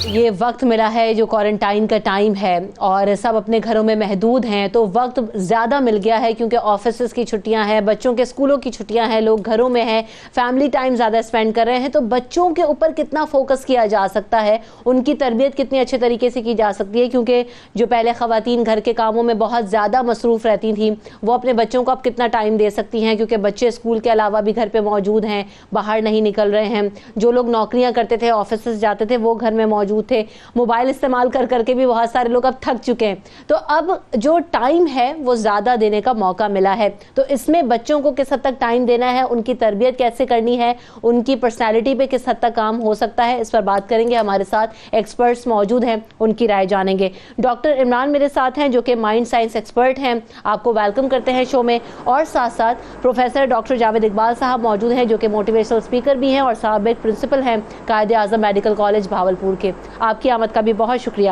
یہ وقت ملا ہے جو کوارنٹائن کا ٹائم ہے اور سب اپنے گھروں میں محدود ہیں تو وقت زیادہ مل گیا ہے کیونکہ آفیسز کی چھٹیاں ہیں, بچوں کے اسکولوں کی چھٹیاں ہیں, لوگ گھروں میں ہیں, فیملی ٹائم زیادہ اسپینڈ کر رہے ہیں. تو بچوں کے اوپر کتنا فوکس کیا جا سکتا ہے, ان کی تربیت کتنے اچھے طریقے سے کی جا سکتی ہے, کیونکہ جو پہلے خواتین گھر کے کاموں میں بہت زیادہ مصروف رہتی تھیں وہ اپنے بچوں کو اب کتنا ٹائم دے سکتی ہیں, کیونکہ بچے اسکول کے علاوہ بھی گھر پہ موجود ہیں, باہر نہیں نکل رہے ہیں. جو لوگ نوکریاں کرتے تھے, آفیسز جاتے تھے, وہ گھر میں موجود تھے. موبائل استعمال کر کر کے بھی بہت سارے لوگ اب تھک چکے ہیں. تو اب جو ٹائم ہے وہ زیادہ دینے کا موقع ملا ہے. تو اس میں بچوں کو کس حد تک ٹائم دینا ہے, ان کی تربیت کیسے کرنی ہے, ان کی پرسنالٹی پہ کس حد تک کام ہو سکتا ہے, اس پر بات کریں گے. ہمارے ساتھ ایکسپرٹس موجود ہیں, ان کی رائے جانیں گے. ڈاکٹر عمران میرے ساتھ ہیں جو کہ مائنڈ سائنس ایکسپرٹ ہیں, آپ کو ویلکم کرتے ہیں شو میں. اور ساتھ ساتھ پروفیسر ڈاکٹر جاوید اقبال صاحب موجود ہیں جو کہ موٹیویشنل اسپیکر بھی ہیں اور سابق پرنسپل ہیں قائد اعظم میڈیکل کالج بھاولپور کے. آپ کی آمد کا بھی بہت شکریہ.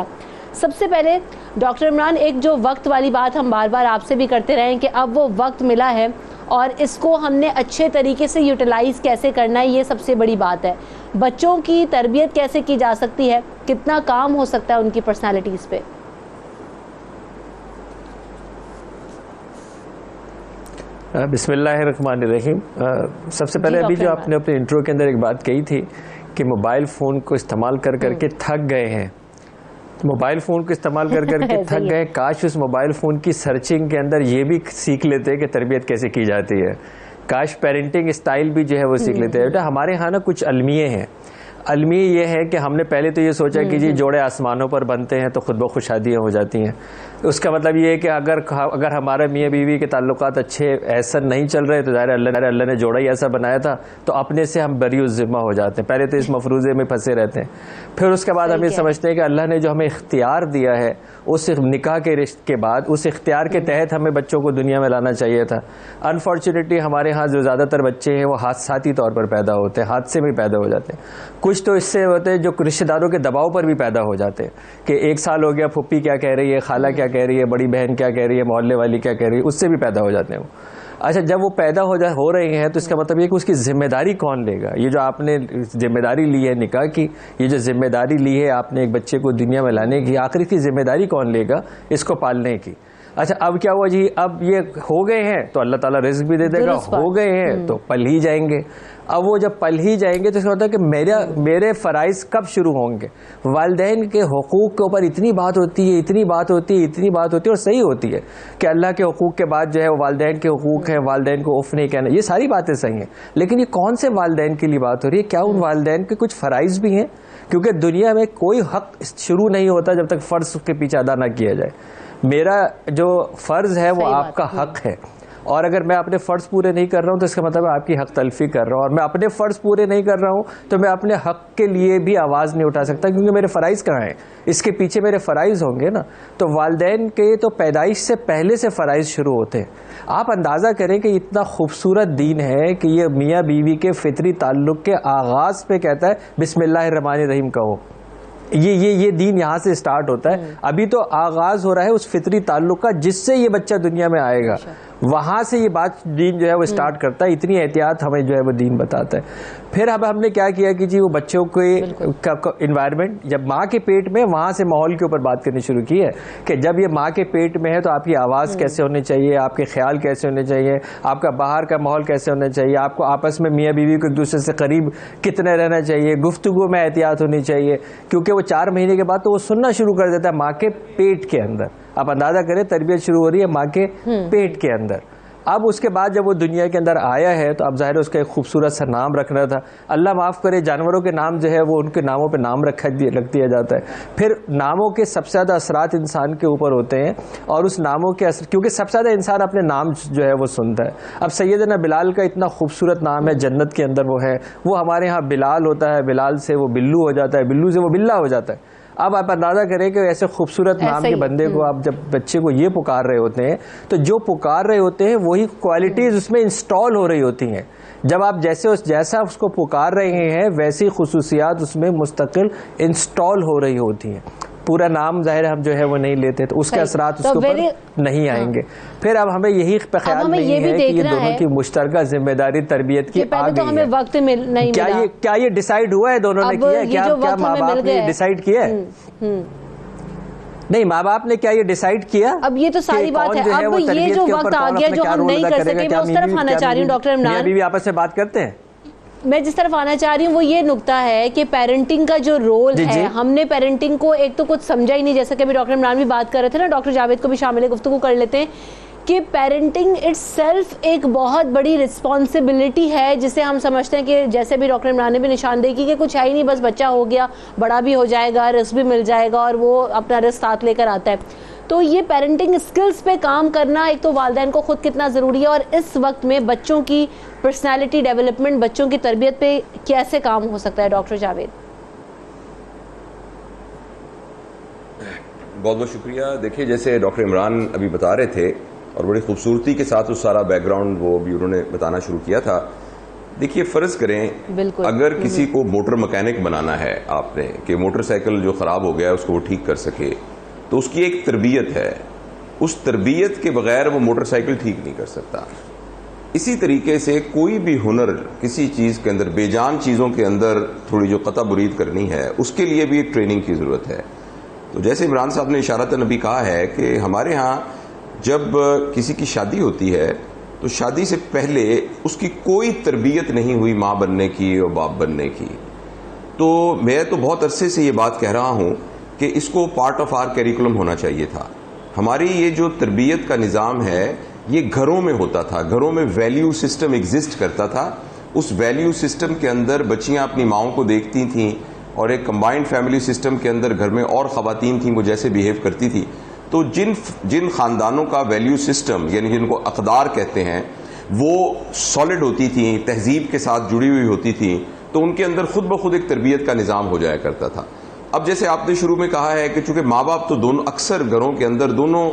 سب سے پہلے ڈاکٹر عمران, ایک جو وقت والی بات ہم بار بار آپ سے بھی کرتے رہے ہیں کہ اب وہ وقت ملا ہے اور اس کو ہم نے اچھے طریقے سے یوٹیلائز کیسے کرنا ہے, یہ سب سے بڑی بات ہے. بچوں کی تربیت کیسے کی جا سکتی ہے, کتنا کام ہو سکتا ہے ان کی پرسنالٹیز پہ. بسم اللہ الرحمن الرحیم. سب سے پہلے ابھی جو آپ نے اپنے انٹرو کے اندر ایک بات کہی تھی کہ موبائل فون کو استعمال کر کر کے تھک گئے ہیں, موبائل فون کو استعمال کر کر کے تھک گئے. کاش اس موبائل فون کی سرچنگ کے اندر یہ بھی سیکھ لیتے کہ تربیت کیسے کی جاتی ہے. کاش پیرنٹنگ اسٹائل بھی جو ہے وہ سیکھ لیتے. بیٹا ہمارے ہاں نا کچھ المیے ہیں. المیہ یہ ہے کہ ہم نے پہلے تو یہ سوچا کہ جی جوڑے آسمانوں پر بنتے ہیں تو خود بخود شادیاں ہو جاتی ہیں. اس کا مطلب یہ ہے کہ اگر ہمارے میاں بیوی کے تعلقات اچھے ایسا نہیں چل رہے تو ظاہر اللہ نے جوڑا ہی ایسا بنایا تھا تو اپنے سے ہم بری الذمہ ہو جاتے ہیں. پہلے تو اس مفروضے میں پھنسے رہتے ہیں, پھر اس کے بعد ہم یہ سمجھتے ہیں کہ اللہ نے جو ہمیں اختیار دیا ہے اس نکاح کے رشتے کے بعد اس اختیار کے تحت ہمیں بچوں کو دنیا میں لانا چاہیے تھا. انفارچونیٹلی ہمارے ہاں جو زیادہ تر بچے ہیں وہ حادثاتی طور پر پیدا ہوتے ہیں, حادثے میں پیدا ہو جاتے ہیں. کچھ تو اس سے ہوتے ہیں جو رشتہ داروں کے دباؤ پر بھی پیدا ہو جاتے ہیں کہ 1 سال ہو گیا, پھپھی کیا کہہ رہی ہے, خالہ کیا کہہ رہی ہے, بڑی بہن کیا کہہ رہی ہے, محلے والی کیا کہہ رہی ہے, اس سے بھی پیدا ہو جاتے ہیں وہ. اچھا جب وہ پیدا ہو رہے ہیں تو اس کا مطلب یہ کہ اس کی ذمہ داری کون لے گا. یہ جو آپ نے ذمہ داری لی ہے نکاح کی, یہ جو ذمہ داری لی ہے آپ نے ایک بچے کو دنیا میں لانے کی, آخر اس کی ذمہ داری کون لے گا اس کو پالنے کی. اچھا اب کیا ہوا جی, اب یہ ہو گئے ہیں تو اللہ تعالیٰ رزق بھی دے دے گا, ہو گئے ہیں تو پل ہی جائیں گے. اب وہ جب پل ہی جائیں گے تو اس کا مطلب کہ میرے فرائض کب شروع ہوں گے. والدین کے حقوق کے اوپر اتنی بات ہوتی ہے, اتنی بات ہوتی ہے, اتنی بات ہوتی ہے, اور صحیح ہوتی ہے کہ اللہ کے حقوق کے بعد جو ہے وہ والدین کے حقوق ہیں, والدین کو اف نہیں کہنا, یہ ساری باتیں صحیح ہیں. لیکن یہ کون سے والدین کے لیے بات ہو رہی ہے, کیا ان والدین کے کچھ فرائض بھی ہیں؟ کیونکہ دنیا میں کوئی حق شروع نہیں ہوتا جب تک فرض کے پیچھے ادا نہ کیا جائے. میرا جو فرض ہے وہ آپ کا حق ہے, اور اگر میں اپنے فرض پورے نہیں کر رہا ہوں تو اس کا مطلب آپ کی حق تلفی کر رہا ہوں, اور میں اپنے فرض پورے نہیں کر رہا ہوں تو میں اپنے حق کے لیے بھی آواز نہیں اٹھا سکتا, کیونکہ میرے فرائض کہاں ہیں, اس کے پیچھے میرے فرائض ہوں گے نا. تو والدین کے تو پیدائش سے پہلے سے فرائض شروع ہوتے ہیں. آپ اندازہ کریں کہ اتنا خوبصورت دین ہے کہ یہ میاں بیوی کے فطری تعلق کے آغاز پہ کہتا ہے بسم اللہ الرحمن الرحیم کہو. یہ دین یہاں سے سٹارٹ ہوتا ہے. ابھی تو آغاز ہو رہا ہے اس فطری تعلق کا جس سے یہ بچہ دنیا میں آئے گا, وہاں سے یہ بات دین جو ہے وہ سٹارٹ کرتا ہے. اتنی احتیاط ہمیں جو ہے وہ دین بتاتا ہے. پھر اب ہم نے کیا کیا کہ جی وہ بچوں کے انوائرمنٹ جب ماں کے پیٹ میں, وہاں سے ماحول کے اوپر بات کرنی شروع کی ہے کہ جب یہ ماں کے پیٹ میں ہے تو آپ کی آواز کیسے ہونی چاہیے, آپ کے خیال کیسے ہونے چاہیے, آپ کا باہر کا ماحول کیسے ہونا چاہیے, آپ کو آپس میں میاں بیوی کو ایک دوسرے سے قریب کتنے رہنا چاہیے, گفتگو میں احتیاط ہونی چاہیے, کیونکہ وہ 4 مہینے کے بعد تو وہ سننا شروع کر دیتا ہے ماں کے پیٹ کے اندر. آپ اندازہ کریں تربیت شروع ہو رہی ہے ماں کے پیٹ کے اندر. اب اس کے بعد جب وہ دنیا کے اندر آیا ہے تو اب ظاہر اس کا ایک خوبصورت سا نام رکھنا تھا. اللہ معاف کرے, جانوروں کے نام جو ہے وہ ان کے ناموں پہ نام رکھ دیا جاتا ہے. پھر ناموں کے سب سے زیادہ اثرات انسان کے اوپر ہوتے ہیں, اور اس ناموں کے اثر کیونکہ سب سے زیادہ انسان اپنے نام جو ہے وہ سنتا ہے. اب سیدنا بلال کا اتنا خوبصورت نام ہے, جنت کے اندر وہ ہے, وہ ہمارے ہاں بلال ہوتا ہے, بلال سے وہ بلو ہو جاتا ہے, بلو سے وہ بلّا ہو جاتا ہے. اب آپ اندازہ کریں کہ ایسے خوبصورت نام کے بندے کو آپ جب بچے کو یہ پکار رہے ہوتے ہیں تو جو پکار رہے ہوتے ہیں وہی کوالٹیز اس میں انسٹال ہو رہی ہوتی ہیں. جب آپ جیسا اس کو پکار رہے ہیں ویسی خصوصیات اس میں مستقل انسٹال ہو رہی ہوتی ہیں. پورا نام ظاہر ہم جو ہے وہ نہیں لیتے تو اس کے اثرات اس کے اوپر نہیں آئیں گے. پھر اب ہمیں یہی خیال نہیں ہے کہ یہ دونوں کی مشترکہ ذمہ داری تربیت کی آ گئی ہے. کیا یہ ڈیسائیڈ ہوا ہے دونوں نے کیا ہے؟ کیا ماں باپ نے ڈیسائیڈ کیا ہے؟ نہیں, ماں باپ نے کیا یہ ڈیسائیڈ کیا؟ اب یہ تو ساری بات ہے. اب یہ جو وقت آ گیا جو ہم نہیں کر سکے, میں اس طرف آنا چاہ رہی ہوں ڈاکٹر عمران. ابھی بھی آپس میں بات کرتے ہیں. میں جس طرف آنا چاہ رہی ہوں وہ یہ نقطہ ہے کہ پیرنٹنگ کا جو رول ہے, ہم نے پیرنٹنگ کو ایک تو کچھ سمجھا ہی نہیں, جیسا کہ ابھی ڈاکٹر عمران بھی بات کر رہے تھے نا, ڈاکٹر جاوید کو بھی شامل گفتگو کر لیتے ہیں کہ پیرنٹنگ اٹس سیلف ایک بہت بڑی رسپانسبلٹی ہے, جسے ہم سمجھتے ہیں کہ جیسے بھی ڈاکٹر عمران نے بھی نشاندہی کی کہ کچھ ہے ہی نہیں, بس بچہ ہو گیا, بڑا بھی ہو جائے گا, رزق بھی مل جائے گا اور وہ اپنا رزق ساتھ لے کر آتا ہے. تو یہ پیرنٹنگ اسکلز پہ کام کرنا ایک تو والدین کو خود کتنا ضروری ہے, اور اس وقت میں بچوں کی پرسنالٹی ڈیولپمنٹ, بچوں کی تربیت پہ کیسے کام ہو سکتا ہے ڈاکٹر جاوید؟ بہت بہت شکریہ. دیکھیے جیسے ڈاکٹر عمران ابھی بتا رہے تھے اور بڑی خوبصورتی کے ساتھ اس سارا بیک گراؤنڈ وہ بھی انہوں نے بتانا شروع کیا تھا. دیکھیے فرض کریں اگر کسی کو موٹر مکینک بنانا ہے آپ نے, کہ موٹر سائیکل جو خراب ہو گیا اس کو وہ ٹھیک کر سکے, تو اس کی ایک تربیت ہے, اس تربیت کے بغیر وہ موٹر سائیکل ٹھیک نہیں کر سکتا. اسی طریقے سے کوئی بھی ہنر کسی چیز کے اندر, بے جان چیزوں کے اندر تھوڑی جو قطع برید کرنی ہے, اس کے لیے بھی ایک ٹریننگ کی ضرورت ہے. تو جیسے عمران صاحب نے اشارتاً ابھی کہا ہے کہ ہمارے ہاں جب کسی کی شادی ہوتی ہے تو شادی سے پہلے اس کی کوئی تربیت نہیں ہوئی ماں بننے کی اور باپ بننے کی. تو میں تو بہت عرصے سے یہ بات کہہ رہا ہوں کہ اس کو پارٹ آف آر کیریکولم ہونا چاہیے تھا. ہماری یہ جو تربیت کا نظام ہے یہ گھروں میں ہوتا تھا, گھروں میں ویلیو سسٹم ایگزسٹ کرتا تھا. اس ویلیو سسٹم کے اندر بچیاں اپنی ماؤں کو دیکھتی تھیں, اور ایک کمبائنڈ فیملی سسٹم کے اندر گھر میں اور خواتین تھیں وہ جیسے بیہیو کرتی تھی. تو جن خاندانوں کا ویلیو سسٹم یعنی جن کو اقدار کہتے ہیں وہ سالڈ ہوتی تھیں, تہذیب کے ساتھ جڑی ہوئی ہوتی تھیں, تو ان کے اندر خود بخود ایک تربیت کا نظام ہو جایا کرتا تھا. اب جیسے آپ نے شروع میں کہا ہے کہ چونکہ ماں باپ تو دونوں اکثر گھروں کے اندر دونوں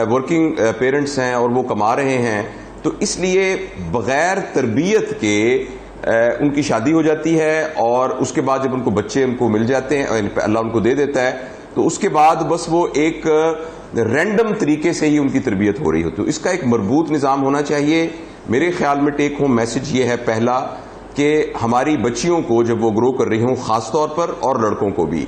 ورکنگ پیرنٹس ہیں اور وہ کما رہے ہیں, تو اس لیے بغیر تربیت کے ان کی شادی ہو جاتی ہے, اور اس کے بعد جب ان کو بچے ان کو مل جاتے ہیں, اللہ ان کو دے دیتا ہے, تو اس کے بعد بس وہ ایک رینڈم طریقے سے ہی ان کی تربیت ہو رہی ہوتی ہے. اس کا ایک مربوط نظام ہونا چاہیے. میرے خیال میں ٹیک ہوم میسج یہ ہے پہلا کہ ہماری بچیوں کو جب وہ گرو کر رہی ہوں, خاص طور پر اور لڑکوں کو بھی,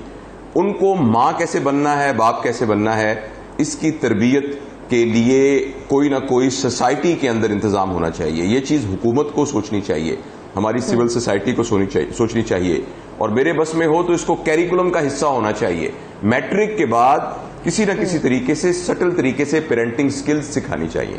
ان کو ماں کیسے بننا ہے, باپ کیسے بننا ہے, اس کی تربیت کے لیے کوئی نہ کوئی سوسائٹی کے اندر انتظام ہونا چاہیے. یہ چیز حکومت کو سوچنی چاہیے, ہماری سول سوسائٹی کو سوچنی چاہیے, اور میرے بس میں ہو تو اس کو کیریکولم کا حصہ ہونا چاہیے. میٹرک کے بعد کسی نہ کسی طریقے سے سٹل طریقے سے پیرنٹنگ سکلز سکھانی چاہیے.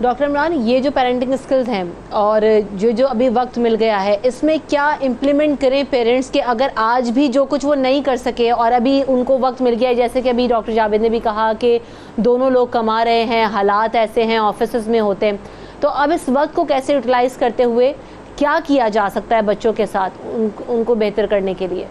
ڈاکٹر عمران, یہ جو پیرنٹنگ اسکلز ہیں اور جو ابھی وقت مل گیا ہے, اس میں کیا امپلیمنٹ کریں پیرنٹس کے, اگر آج بھی جو کچھ وہ نہیں کر سکے اور ابھی ان کو وقت مل گیا ہے, جیسے کہ ابھی ڈاکٹر جاوید نے بھی کہا کہ دونوں لوگ کما رہے ہیں, حالات ایسے ہیں, آفیسز میں ہوتے ہیں, تو اب اس وقت کو کیسے یوٹیلائز کرتے ہوئے کیا کیا جا سکتا ہے بچوں کے ساتھ ان کو بہتر کرنے کے لیے؟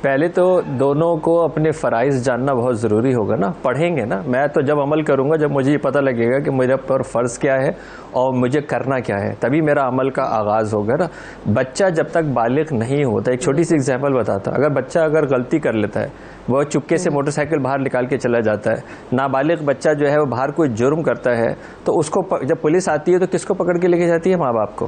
پہلے تو دونوں کو اپنے فرائض جاننا بہت ضروری ہوگا نا. پڑھیں گے نا, میں تو جب عمل کروں گا جب مجھے یہ پتہ لگے گا کہ میرے پر فرض کیا ہے اور مجھے کرنا کیا ہے, تبھی میرا عمل کا آغاز ہوگا نا. بچہ جب تک بالغ نہیں ہوتا, ایک چھوٹی سی ایگزامپل بتاتا, اگر بچہ اگر غلطی کر لیتا ہے, وہ چپکے سے موٹر سائیکل باہر نکال کے چلا جاتا ہے, نابالغ بچہ جو ہے وہ باہر کوئی جرم کرتا ہے, تو اس کو جب پولیس آتی ہے تو کس کو پکڑ کے لے کے جاتی ہے؟ ماں باپ کو.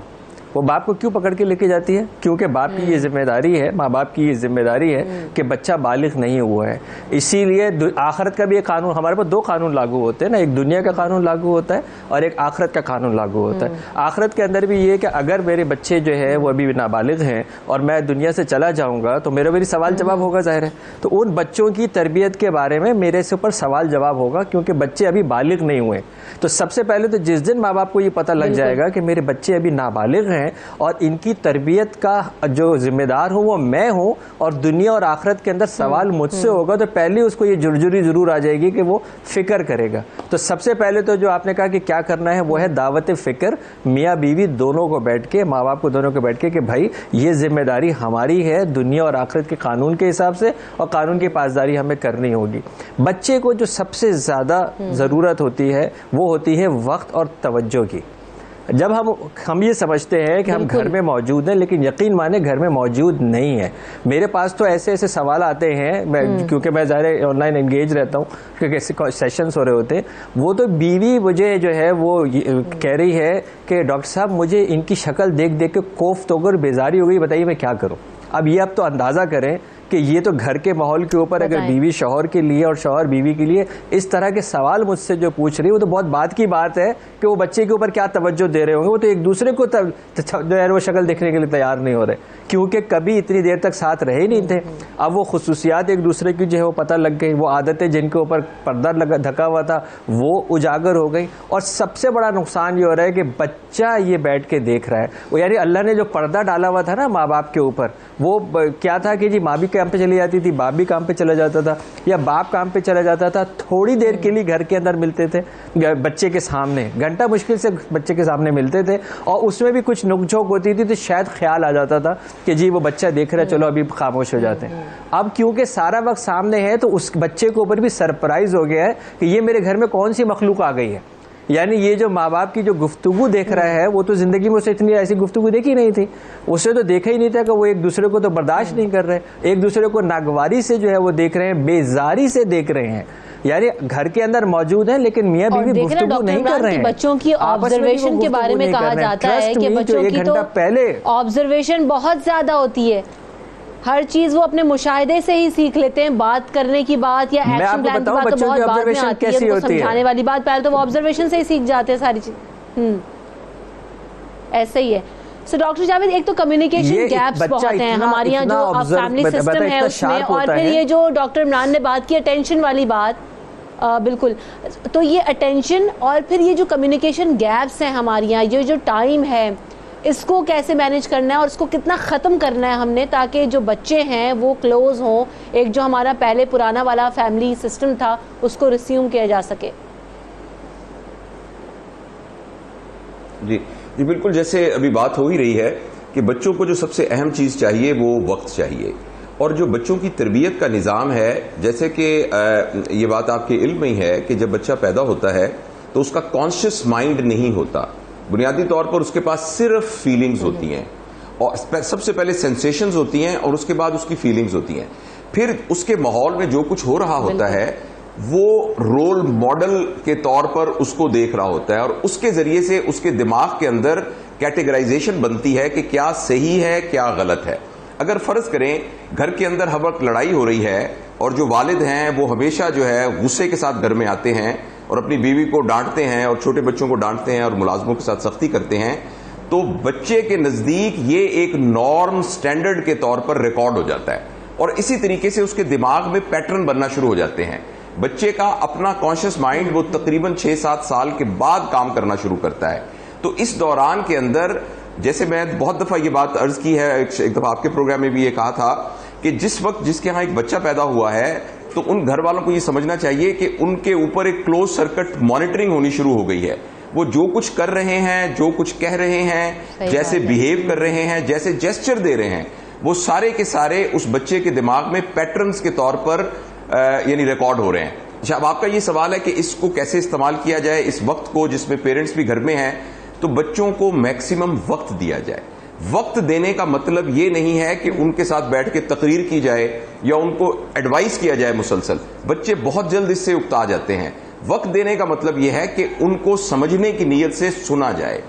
وہ باپ کو کیوں پکڑ کے لے کے جاتی ہے؟ کیونکہ باپ کی یہ ذمہ داری ہے, ماں باپ کی یہ ذمہ داری ہے کہ بچہ بالغ نہیں ہوا ہے. اسی لیے آخرت کا بھی ایک قانون, ہمارے پاس دو قانون لاگو ہوتے ہیں نا, ایک دنیا کا قانون لاگو ہوتا ہے اور ایک آخرت کا قانون لاگو ہوتا ہے. آخرت کے اندر بھی یہ کہ اگر میرے بچے جو ہے وہ ابھی نابالغ ہیں اور میں دنیا سے چلا جاؤں گا تو میری سوال جواب ہوگا, ظاہر ہے. تو ان بچوں کی تربیت کے بارے میں میرے سے اوپر سوال جواب ہوگا, کیونکہ بچے ابھی بالغ نہیں ہوئے. تو سب سے پہلے تو جس دن ماں باپ کو یہ پتہ لگ جائے گا کہ میرے بچے ابھی نابالغ ہیں اور ان کی تربیت کا جو ذمہ دار ہوں وہ میں ہوں, اور دنیا اور آخرت کے اندر سوال مجھ سے ہوگا, تو پہلے اس کو یہ جرجری ضرور آ جائے گی کہ وہ فکر کرے گا. تو سب سے پہلے تو جو آپ نے کہا کہ کیا کرنا ہے وہ ہے دعوت فکر, میاں بیوی دونوں کو بیٹھ کے, ماں باپ کو دونوں کو بیٹھ کے کہ بھائی یہ ذمہ داری ہماری ہے دنیا اور آخرت کے قانون کے حساب سے, اور قانون کی پاسداری ہمیں کرنی ہوگی. بچے کو جو سب سے زیادہ ضرورت ہوتی ہے وہ ہوتی ہے وقت اور توجہ کی. جب ہم یہ سمجھتے ہیں کہ ہم گھر میں موجود ہیں لیکن یقین مانے گھر میں موجود نہیں ہے. میرے پاس تو ایسے ایسے سوال آتے ہیں کیونکہ میں ظاہر آن لائن انگیج رہتا ہوں کیونکہ سیشنز ہو رہے ہوتے ہیں. وہ تو بیوی مجھے جو ہے وہ کہہ رہی ہے کہ ڈاکٹر صاحب مجھے ان کی شکل دیکھ دیکھ کے کوفت ہو کر بیزاری ہو گئی, بتائیے میں کیا کروں. اب تو اندازہ کریں کہ یہ تو گھر کے ماحول کے اوپر اگر بیوی شوہر کے لیے اور شوہر بیوی کے لیے اس طرح کے سوال مجھ سے جو پوچھ رہی ہے وہ تو بہت بات کی بات ہے کہ وہ بچے کے اوپر کیا توجہ دے رہے ہوں گے. وہ تو ایک دوسرے کو جو ہے وہ شکل دیکھنے کے لیے تیار نہیں ہو رہے کیونکہ کبھی اتنی دیر تک ساتھ رہے نہیں تھے. اب وہ خصوصیات ایک دوسرے کی جو ہے وہ پتہ لگ گئی, وہ عادتیں جن کے اوپر پردہ دھکا ہوا تھا وہ اجاگر ہو گئی. اور سب سے بڑا نقصان یہ ہو رہا ہے کہ بچہ یہ بیٹھ کے دیکھ رہا ہے وہ, یعنی اللہ نے جو پردہ ڈالا ہوا تھا نا ماں باپ کے اوپر, وہ کیا تھا کہ جی ماں بھی کام پہ چلی جاتی تھی, باپ بھی کام پہ چلا جاتا تھا, یا باپ کام پہ چلا جاتا تھا, تھوڑی دیر کے لیے گھر کے اندر ملتے تھے بچے کے سامنے, گھنٹہ مشکل سے بچے کے سامنے ملتے تھے, اور اس میں بھی کچھ نوک جھوک ہوتی تھی تو شاید خیال آ جاتا تھا کہ جی وہ بچہ دیکھ رہا ہے چلو ابھی خاموش ہو جاتے ہیں. اب کیونکہ سارا وقت سامنے ہے تو اس بچے کے اوپر بھی سرپرائز ہو گیا ہے کہ یہ میرے گھر میں کون سی مخلوق آ گئی ہے. یعنی یہ جو ماں باپ کی جو گفتگو دیکھ رہا ہے وہ تو زندگی میں اسے اتنی ایسی گفتگو دیکھی نہیں تھی, اسے تو دیکھا ہی نہیں تھا کہ وہ ایک دوسرے کو تو برداشت نہیں کر رہے, ایک دوسرے کو ناگواری سے جو ہے وہ دیکھ رہے ہیں, بیزاری سے دیکھ رہے ہیں. یعنی گھر کے اندر موجود ہیں لیکن میاں بیوی گفتگو نہیں کر رہے ہیں. بچوں کی آبزرویشن کے بارے میں کہا جاتا ہے کہ بچوں کی تو آبزرویشن بہت زیادہ ہوتی ہے, ہر چیز وہ اپنے مشاہدے سے ہی سیکھ لیتے ہیں. بات کرنے کی بات یا ایکشن پلان کی بات تو بہت بعد میں آتی ہے, ان کو سمجھانے والی بات پہلے تو وہ آبزرویشن سے ہی سیکھ جاتے ہیں ساری چیز. ایسا ہی ہے. سو ڈاکٹر جاوید, ایک تو کمیونیکیشن گیپس بہت ہیں ہمارے یہاں جو فیملی سسٹم ہے اس میں, اور پھر یہ جو ڈاکٹر عمران نے بات کی اٹینشن والی بات, بالکل, تو یہ اٹینشن اور پھر یہ جو کمیونیکیشن گیپس ہیں ہمارے یہاں, یہ جو ٹائم ہے اس کو کیسے مینیج کرنا ہے اور اس کو کتنا ختم کرنا ہے ہم نے تاکہ جو بچے ہیں وہ کلوز ہوں, ایک جو ہمارا پہلے پرانا والا فیملی سسٹم تھا اس کو ریسیوم کیا جا سکے. جی بالکل, جیسے ابھی بات ہو ہی رہی ہے کہ بچوں کو جو سب سے اہم چیز چاہیے وہ وقت چاہیے, اور جو بچوں کی تربیت کا نظام ہے, جیسے کہ یہ بات آپ کے علم میں ہی ہے کہ جب بچہ پیدا ہوتا ہے تو اس کا کانشیس مائنڈ نہیں ہوتا, بنیادی طور پر اس کے پاس صرف فیلنگز ہوتی ہیں, اور سب سے پہلے سینسیشنز ہوتی ہیں اور اس کے بعد اس کی فیلنگز ہوتی ہیں. پھر اس کے ماحول میں جو کچھ ہو رہا ہوتا ہے وہ رول ماڈل کے طور پر اس کو دیکھ رہا ہوتا ہے, اور اس کے ذریعے سے اس کے دماغ کے اندر کیٹیگرائزیشن بنتی ہے کہ کیا صحیح ہے کیا غلط ہے. اگر فرض کریں گھر کے اندر ہر وقت لڑائی ہو رہی ہے اور جو والد ہیں وہ ہمیشہ جو ہے غصے کے ساتھ گھر میں آتے ہیں اور اپنی بیوی کو ڈانٹتے ہیں اور چھوٹے بچوں کو ڈانٹتے ہیں اور ملازموں کے ساتھ سختی کرتے ہیں, تو بچے کے نزدیک یہ ایک نارم سٹینڈرڈ کے طور پر ریکارڈ ہو جاتا ہے, اور اسی طریقے سے اس کے دماغ میں پیٹرن بننا شروع ہو جاتے ہیں. بچے کا اپنا کانشیس مائنڈ وہ تقریباً 6-7 سال کے بعد کام کرنا شروع کرتا ہے. تو اس دوران کے اندر, جیسے میں بہت دفعہ یہ بات عرض کی ہے, ایک دفعہ آپ کے پروگرام میں بھی یہ کہا تھا کہ جس وقت جس کے ہاں ایک بچہ پیدا ہوا ہے تو ان گھر والوں کو یہ سمجھنا چاہیے کہ ان کے اوپر ایک کلوز سرکٹ مانیٹرنگ ہونی شروع ہو گئی ہے. وہ جو کچھ کر رہے ہیں, جو کچھ کہہ رہے ہیں, جیسے بہیو کر رہے ہیں, جیسے جیسچر دے رہے ہیں, وہ سارے کے سارے اس بچے کے دماغ میں پیٹرنز کے طور پر یعنی ریکارڈ ہو رہے ہیں. اچھا, اب آپ کا یہ سوال ہے کہ اس کو کیسے استعمال کیا جائے اس وقت کو جس میں پیرنٹس بھی گھر میں ہیں. تو بچوں کو میکسیمم وقت دیا جائے. وقت دینے کا مطلب یہ نہیں ہے کہ ان کے ساتھ بیٹھ کے تقریر کی جائے یا ان کو ایڈوائز کیا جائے مسلسل, بچے بہت جلد اس سے اکتا جاتے ہیں. وقت دینے کا مطلب یہ ہے کہ ان کو سمجھنے کی نیت سے سنا جائے.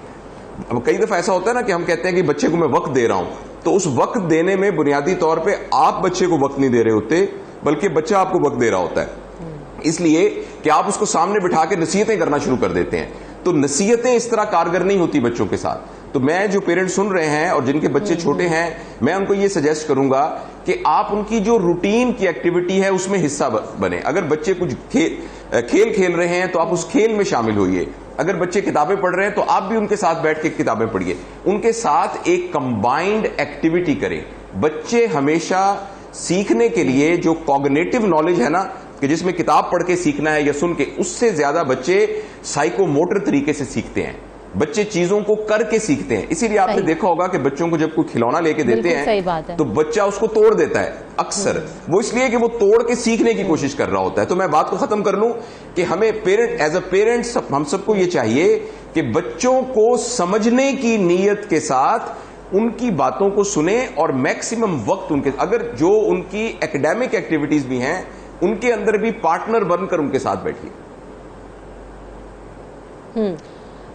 اب کئی دفعہ ایسا ہوتا ہے نا کہ ہم کہتے ہیں کہ بچے کو میں وقت دے رہا ہوں, تو اس وقت دینے میں بنیادی طور پہ آپ بچے کو وقت نہیں دے رہے ہوتے بلکہ بچہ آپ کو وقت دے رہا ہوتا ہے, اس لیے کہ آپ اس کو سامنے بٹھا کے نصیحتیں کرنا شروع کر دیتے ہیں. تو نصیحتیں اس طرح کارگر نہیں ہوتی بچوں کے ساتھ. تو میں جو پیرنٹ سن رہے ہیں اور جن کے بچے چھوٹے ہیں, میں ان کو یہ سجیسٹ کروں گا کہ آپ ان کی جو روٹین کی ایکٹیویٹی ہے اس میں حصہ بنے. اگر بچے کچھ کھیل کھیل رہے ہیں تو آپ اس کھیل میں شامل ہوئیے. اگر بچے کتابیں پڑھ رہے ہیں تو آپ بھی ان کے ساتھ بیٹھ کے کتابیں پڑھیے. ان کے ساتھ ایک کمبائنڈ ایکٹیویٹی کریں. بچے ہمیشہ سیکھنے کے لیے جو کوگنیٹو نالج ہے نا کہ جس میں کتاب پڑھ کے سیکھنا ہے یا سن کے, اس سے زیادہ بچے سائیکو موٹر طریقے سے سیکھتے ہیں. بچے چیزوں کو کر کے سیکھتے ہیں. اسی لیے آپ نے دیکھا ہوگا کہ بچوں کو جب کوئی کھلونا لے کے دیتے ہیں تو بچہ اس کو توڑ دیتا ہے اکثر. وہ اس لیے کہ وہ توڑ کے سیکھنے کی کوشش کر رہا ہوتا ہے. تو میں بات کو ختم کر لوں کہ ہمیں ایز اے پیرنٹس ہم سب کو یہ چاہیے کہ بچوں کو سمجھنے کی نیت کے ساتھ ان کی باتوں کو سنیں اور میکسیمم وقت ان کے اگر جو ان کی ایکڈیمک ایکٹیویٹیز بھی ہیں ان کے اندر بھی پارٹنر بن کر ان کے ساتھ بیٹھیے.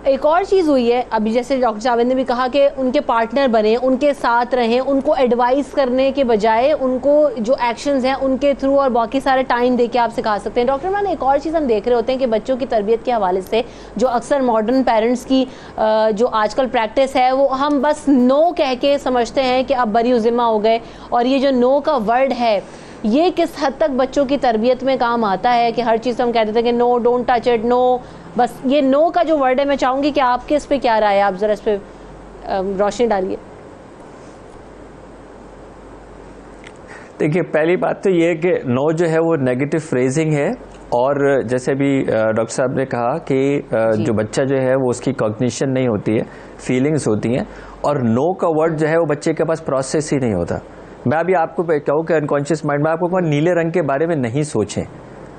ایک اور چیز ہوئی ہے ابھی جیسے ڈاکٹر جاوید نے بھی کہا کہ ان کے پارٹنر بنے, ان کے ساتھ رہیں, ان کو ایڈوائز کرنے کے بجائے ان کو جو ایکشنز ہیں ان کے تھرو اور باقی سارے ٹائم دے کے آپ سکھا سکتے ہیں. ڈاکٹر عمران, ایک اور چیز ہم دیکھ رہے ہوتے ہیں کہ بچوں کی تربیت کے حوالے سے جو اکثر ماڈرن پیرنٹس کی جو آج کل پریکٹس ہے وہ ہم بس نو کہہ کے سمجھتے ہیں کہ اب بری ذمہ ہو گئے, اور یہ جو نو کا ورڈ ہے یہ کس حد تک بچوں کی تربیت میں کام آتا ہے کہ ہر چیز ہم کہتے تھے کہ نو, ڈونٹ ٹچ اٹ, نو, بس یہ نو کا جو ورڈ ہے میں چاہوں گی کہ آپ کے اس پہ کیا رائے ہے, آپ ذرا اس پہ روشنی ڈالیے. دیکھیے پہلی بات تو یہ ہے کہ نو جو ہے وہ نیگیٹو فریزنگ ہے, اور جیسے بھی ڈاکٹر صاحب نے کہا کہ جو بچہ جو ہے وہ اس کی کوگنیشن نہیں ہوتی ہے, فیلنگز ہوتی ہیں, اور نو کا ورڈ جو ہے وہ بچے کے پاس پروسیس ہی نہیں ہوتا. میں ابھی آپ کو کہوں کہ انکانشیس مائنڈ میں آپ کو کہوں نیلے رنگ کے بارے میں نہیں سوچیں,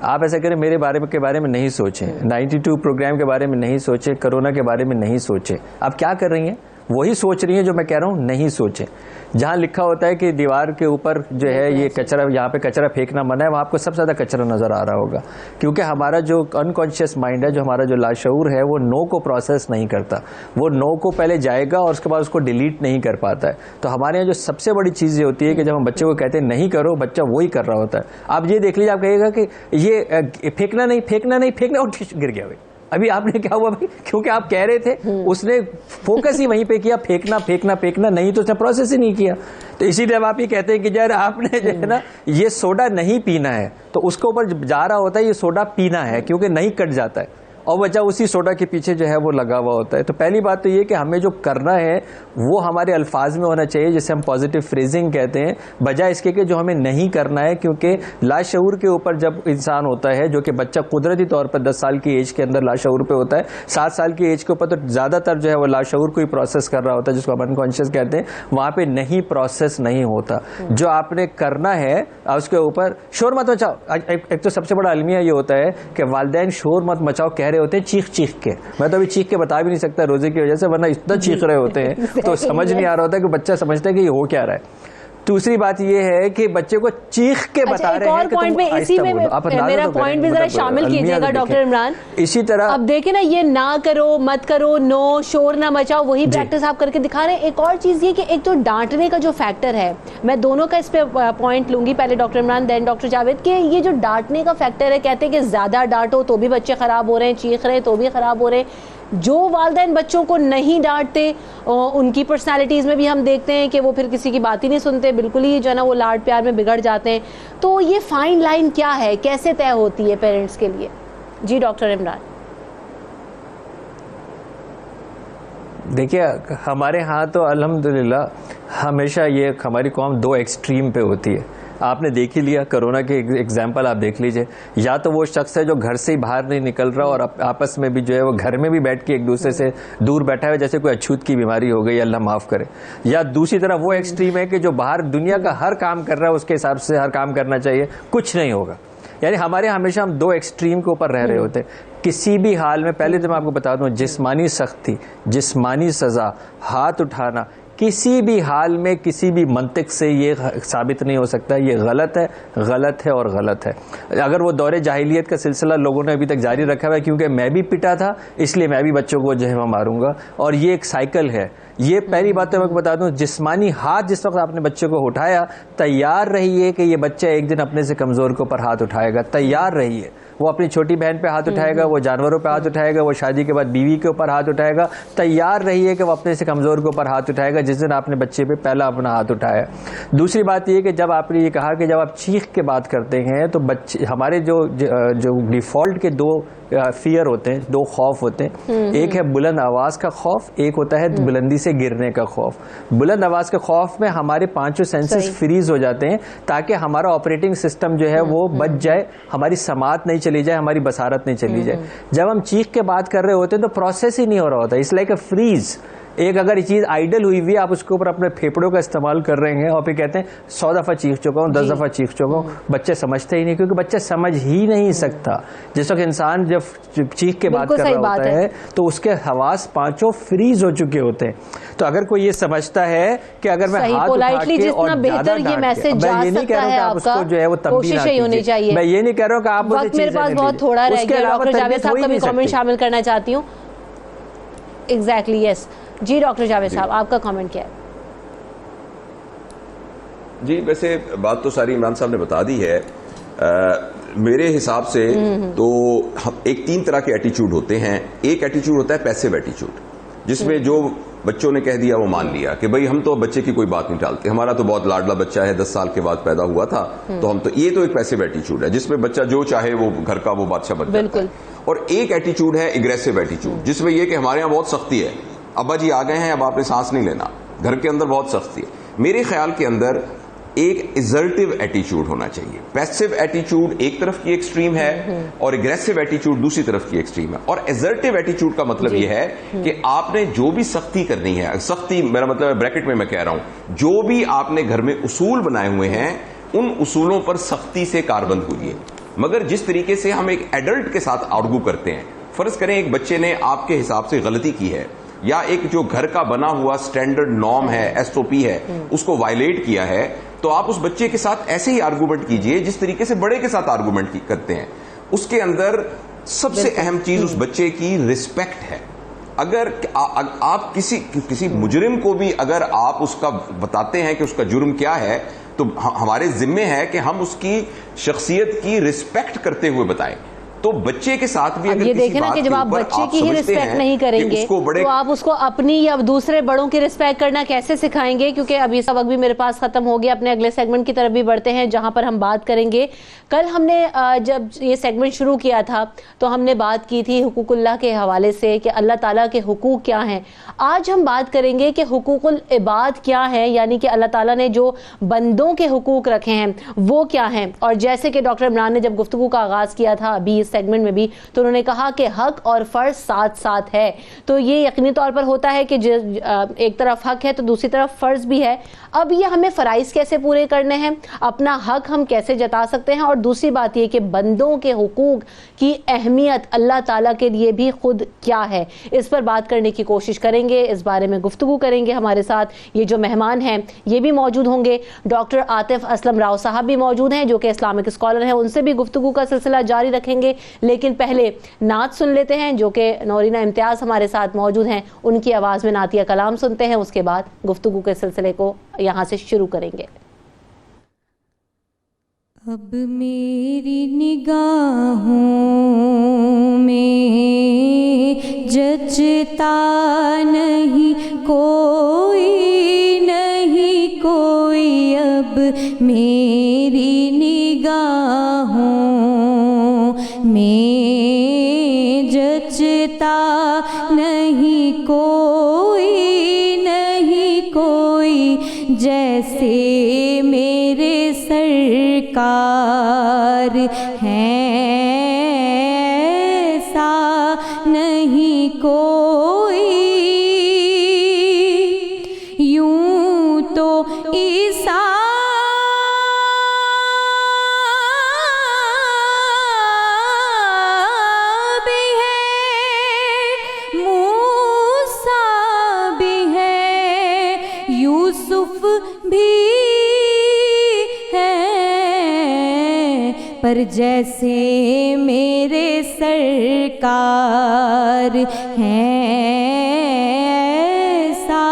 آپ ایسا کریں میرے بارے میں نہیں سوچیں, 92 پروگرام کے بارے میں نہیں سوچیں, کرونا کے بارے میں نہیں سوچیں. آپ کیا کر رہی ہیں, وہی سوچ رہی ہیں جو میں کہہ رہا ہوں نہیں سوچیں. جہاں لکھا ہوتا ہے کہ دیوار کے اوپر جو ہے یہ کچرا, یہاں پہ کچرا پھینکنا منع ہے, وہاں آپ کو سب سے زیادہ کچرا نظر آ رہا ہوگا, کیونکہ ہمارا جو انکانشیس مائنڈ ہے, جو ہمارا جو لاشعور ہے, وہ نو کو پروسیس نہیں کرتا. وہ نو کو پہلے جائے گا اور اس کے بعد اس کو ڈیلیٹ نہیں کر پاتا ہے. تو ہمارے یہاں جو سب سے بڑی چیز یہ ہوتی ہے کہ جب ہم بچے کو کہتے ہیں نہیں کرو, بچہ وہی کر رہا ہوتا ہے. آپ یہ دیکھ لیجیے, آپ کہے گا کہ یہ پھینکنا نہیں, اور گر گیا. ابھی آپ نے کیا ہوا بھائی, کیونکہ آپ کہہ رہے تھے, اس نے فوکس ہی وہیں پہ کیا, پھینکنا نہیں, تو اس نے پروسیس ہی نہیں کیا. تو اسی لیے آپ یہ کہتے ہیں کہ یار آپ نے جو ہے نا یہ سوڈا نہیں پینا ہے, تو اس کے اوپر جا رہا ہوتا ہے یہ سوڈا پینا ہے, کیونکہ نہیں کٹ جاتا ہے, اور بچہ اسی سوڈا کے پیچھے جو ہے وہ لگا ہوا ہوتا ہے. تو پہلی بات تو یہ کہ ہمیں جو کرنا ہے وہ ہمارے الفاظ میں ہونا چاہیے, جسے ہم پازیٹیو فریزنگ کہتے ہیں, بجائے اس کے کہ جو ہمیں نہیں کرنا ہے. کیونکہ لاشعور کے اوپر جب انسان ہوتا ہے, جو کہ بچہ قدرتی طور پر 10 سال کی ایج کے اندر لاشعور پہ ہوتا ہے, 7 سال کی ایج کے اوپر تو زیادہ تر جو ہے وہ لاشعور کو ہی پروسیس کر رہا ہوتا ہے, جس کو ہم انکانشیس کہتے ہیں, وہاں پہ نہیں پروسیس نہیں ہوتا. جو آپ نے کرنا ہے اس کے اوپر شور مت مچاؤ. ایک تو سب سے بڑا المیہ یہ ہوتا ہے کہ والدین شور مت مچاؤ کہہ رہے ہوتے ہیں چیخ کے. میں تو ابھی چیخ کے بتا بھی نہیں سکتا روزے کی وجہ سے, ورنہ اتنا چیخ رہے ہوتے ہیں تو سمجھ نہیں آ رہا ہوتا کہ بچہ سمجھتا ہے کہ یہ ہو کیا رہا ہے. دوسری بات یہ ہے کہ بچے کو چیخ کے بتا رہے ہیں کہ تم آہستہ بولو. آپ میرا پوائنٹ بھی ذرا شامل کیجیے گا ڈاکٹر عمران. اسی طرح اب دیکھیں نا, یہ نہ کرو, مت کرو, نو, شور نہ مچاؤ, وہی پریکٹس آپ کر کے دکھا رہے ہیں. ایک اور چیز یہ کہ ایک تو ڈانٹنے کا جو فیکٹر ہے, میں دونوں کا اس پہ پوائنٹ لوں گی, پہلے ڈاکٹر عمران دین ڈاکٹر جاوید, کہ یہ جو ڈانٹنے کا فیکٹر ہے, کہتے ہیں کہ زیادہ ڈانٹو تو بھی بچے خراب ہو رہے ہیں, چیخ رہے تو بھی خراب ہو رہے ہیں. جو والدین بچوں کو نہیں ڈانٹتے, ان کی پرسنالٹیز میں بھی ہم دیکھتے ہیں کہ وہ پھر کسی کی بات ہی نہیں سنتے, بالکل ہی جو ہے نا وہ لاڈ پیار میں بگڑ جاتے ہیں. تو یہ فائن لائن کیا ہے, کیسے طے ہوتی ہے پیرنٹس کے لیے؟ جی ڈاکٹر عمران. دیکھیے ہمارے ہاں تو الحمدللہ ہمیشہ یہ ہماری قوم 2 ایکسٹریم پہ ہوتی ہے. آپ نے دیکھ ہی لیا, کرونا کے ایگزامپل آپ دیکھ لیجئے. یا تو وہ شخص ہے جو گھر سے ہی باہر نہیں نکل رہا اور آپس میں بھی جو ہے وہ گھر میں بھی بیٹھ کے ایک دوسرے سے دور بیٹھا ہے, جیسے کوئی اچھوت کی بیماری ہو گئی, اللہ معاف کرے. یا دوسری طرف وہ ایکسٹریم ہے کہ جو باہر دنیا کا ہر کام کر رہا ہے, اس کے حساب سے ہر کام کرنا چاہیے, کچھ نہیں ہوگا. یعنی ہمارے ہمیشہ ہم 2 ایکسٹریم کے اوپر رہ رہے ہوتے ہیں. کسی بھی حال میں, پہلے تو میں آپ کو بتا دوں, جسمانی سختی, جسمانی سزا, ہاتھ اٹھانا, کسی بھی حال میں کسی بھی منطق سے یہ ثابت نہیں ہو سکتا. یہ غلط ہے, غلط ہے اور غلط ہے. اگر وہ دور جاہلیت کا سلسلہ لوگوں نے ابھی تک جاری رکھا ہوا ہے, کیونکہ میں بھی پٹا تھا اس لیے میں بھی بچوں کو جو ہے میں ماروں گا, اور یہ ایک سائیکل ہے. یہ پہلی بات تو میں بتا دوں, جسمانی ہاتھ جس وقت آپ نے بچے کو اٹھایا, تیار رہیے کہ یہ بچہ ایک دن اپنے سے کمزور کے اوپر ہاتھ اٹھائے گا. تیار رہیے. وہ اپنی چھوٹی بہن پہ ہاتھ اٹھائے گا, وہ جانوروں پہ ہاتھ اٹھائے گا, وہ شادی کے بعد بیوی کے اوپر ہاتھ اٹھائے گا. تیار رہیے کہ وہ اپنے سے کمزور کے اوپر ہاتھ اٹھائے گا جس دن آپ نے بچے پہ پہلا اپنا ہاتھ اٹھایا. دوسری بات یہ کہ جب آپ نے یہ کہا کہ جب آپ چیخ کے بات کرتے ہیں تو بچے ہمارے جو ڈیفالٹ کے 2 فیئر ہوتے ہیں, 2 خوف ہوتے ہیں. ایک ہے بلند آواز کا خوف, ایک ہوتا ہے بلندی سے گرنے کا خوف. بلند آواز کے خوف میں ہمارے 5 سینسز فریز ہو جاتے ہیں تاکہ ہمارا آپریٹنگ سسٹم جو ہے وہ بچ جائے, ہماری سماعت نہیں چلی جائے, ہماری بصارت نہیں چلی جائے. جب ہم چیخ کے بات کر رہے ہوتے ہیں تو پروسیس ہی نہیں ہو رہا ہوتا. It's like a freeze. ایک اگر یہ چیز آئیڈل ہوئی ہوئی ہے, آپ اس کے اوپر اپنے پھیپڑوں کا استعمال کر رہے ہیں اور پھر کہتے ہیں 100 دفعہ چیخ چکا ہوں, 10 دفعہ چیخ چکا ہوں, بچے سمجھتے ہی نہیں, کیونکہ بچہ سمجھ ہی نہیں سکتا. جس وقت انسان جب چیخ کے بات کر رہا ہوتا ہے تو اس کے حواس پانچوں فریز ہو چکے ہوتے ہیں. تو اگر کوئی یہ سمجھتا ہے کہ اگر میں ہاتھ اٹھا کے اور زیادہ ڈانٹ کے, میں یہ نہیں کہہ رہا ہوں کہ آپ اس کو جو ہے وہ تنبیہ نہ کیجیے, میں یہ نہیں کہہ رہا ہوں کہ آپ وقت میرے پاس بہت تھوڑا رہ گیا. ڈاکٹر جاوید صاحب کا بھی کامنٹ شامل کرنا چاہتی ہوں. ایگزیکٹلی, یس جی ڈاکٹر جاوید صاحب آپ کا کامنٹ کیا ہے؟ جی ویسے بات تو ساری عمران صاحب نے بتا دی ہے. میرے حساب سے تو ایک 3 طرح کے ایٹیچیوڈ ہوتے ہیں. ایک ایٹیچیوڈ ہوتا ہے پیسیو ایٹیچیوڈ, جس میں جو بچوں نے کہہ دیا وہ مان لیا کہ بھئی ہم تو بچے کی کوئی بات نہیں ٹالتے, ہمارا تو بہت لاڈلا بچہ ہے, 10 سال کے بعد پیدا ہوا تھا تو ہم تو, یہ تو ایک پیسیو ایٹیچیوڈ ہے جس میں بچہ جو چاہے وہ گھر کا وہ بادشاہ بن جاتا ہے. اور ایک ایٹیچیوڈ ہے اگریسو ایٹیچیوڈ, جس میں یہ کہ ہمارے یہاں بہت سختی ہے, ابا جی آ گئے ہیں اب آپ نے سانس نہیں لینا, گھر کے اندر بہت سختی ہے. میرے خیال کے اندر ایک ایزرٹیو ایٹیچیوڈ ہونا چاہیے. پیسیو ایٹیچیوڈ ایک طرف کی ایکسٹریم ہے اور اگریسو ایٹیچیوڈ دوسری طرف کی ایکسٹریم ہے. اور ایزرٹیو ایٹیچیوڈ کا مطلب یہ ہے کہ آپ نے جو بھی سختی کرنی ہے, سختی میرا مطلب ہے بریکٹ میں کہہ رہا ہوں, جو بھی آپ نے گھر میں اصول بنائے ہوئے ہیں ان اصولوں پر سختی سے کاربند ہوئیے. مگر جس طریقے سے ہم ایک ایڈلٹ کے ساتھ آرگو کرتے ہیں, فرض کریں ایک بچے نے آپ کے حساب سے غلطی کی ہے, یا ایک جو گھر کا بنا ہوا سٹینڈرڈ نارم ہے, ایس او پی ہے, اس کو وائلیٹ کیا ہے, تو آپ اس بچے کے ساتھ ایسے ہی آرگومنٹ کیجئے جس طریقے سے بڑے کے ساتھ آرگومنٹ کرتے ہیں. اس کے اندر سب سے اہم چیز اس بچے کی رسپیکٹ ہے. اگر آپ کسی مجرم کو بھی اگر آپ اس کا بتاتے ہیں کہ اس کا جرم کیا ہے, تو ہمارے ذمے ہے کہ ہم اس کی شخصیت کی رسپیکٹ کرتے ہوئے بتائیں. تو بچے کے ساتھ بھی اگر یہ دیکھیں نا کہ جب آپ بچے کی ہی رسپیکٹ نہیں کریں گے تو آپ اس کو اپنی یا دوسرے بڑوں کی رسپیکٹ کرنا کیسے سکھائیں گے؟ کیونکہ ابھی اس وقت بھی میرے پاس ختم ہو گیا. اپنے اگلے سیگمنٹ کی طرف بھی بڑھتے ہیں جہاں پر ہم بات کریں گے. کل ہم نے جب یہ سیگمنٹ شروع کیا تھا تو ہم نے بات کی تھی حقوق اللہ کے حوالے سے کہ اللہ تعالیٰ کے حقوق کیا ہیں. آج ہم بات کریں گے کہ حقوق العباد کیا ہیں, یعنی کہ اللہ تعالیٰ نے جو بندوں کے حقوق رکھے ہیں وہ کیا ہیں. اور جیسے کہ ڈاکٹر عمران نے جب گفتگو کا آغاز کیا تھا ابھی اس سیگمنٹ میں بھی, تو انہوں نے کہا کہ حق اور فرض ساتھ ساتھ ہے. تو یہ یقینی طور پر ہوتا ہے کہ ایک طرف حق ہے تو دوسری طرف فرض بھی ہے. اب یہ ہمیں فرائض کیسے پورے کرنے ہیں, اپنا حق ہم کیسے جتا سکتے ہیں, اور دوسری بات یہ کہ بندوں کے حقوق کی اہمیت اللہ تعالیٰ کے لیے بھی خود کیا ہے, اس پر بات کرنے کی کوشش کریں گے. اس بارے میں گفتگو کریں گے. ہمارے ساتھ یہ جو مہمان ہیں یہ بھی موجود ہوں گے. ڈاکٹر عاطف اسلم راؤ صاحب بھی موجود ہیں جو کہ اسلامک اسکالر ہیں, ان سے بھی گفتگو کا سلسلہ جاری رکھیں گے. لیکن پہلے نعت سن لیتے ہیں جو کہ نورینہ امتیاز ہمارے ساتھ موجود ہیں, ان کی آواز میں نعتیہ کلام سنتے ہیں. اس کے بعد گفتگو کے سلسلے کو یہاں سے شروع کریں گے. اب میری نگاہوں میں جچتا نہیں کوئی, نہیں کوئی, اب میری نگاہوں میں جچتا نہیں کوئی, نہیں کوئی, جیسے میرے سرکار ہیں ایسا نہیں کوئی. یوں تو عیسیٰ بھی ہے, موسیٰ بھی ہے, یوسف بھی ہے, پر جیسے میرے سرکار ہیں ایسا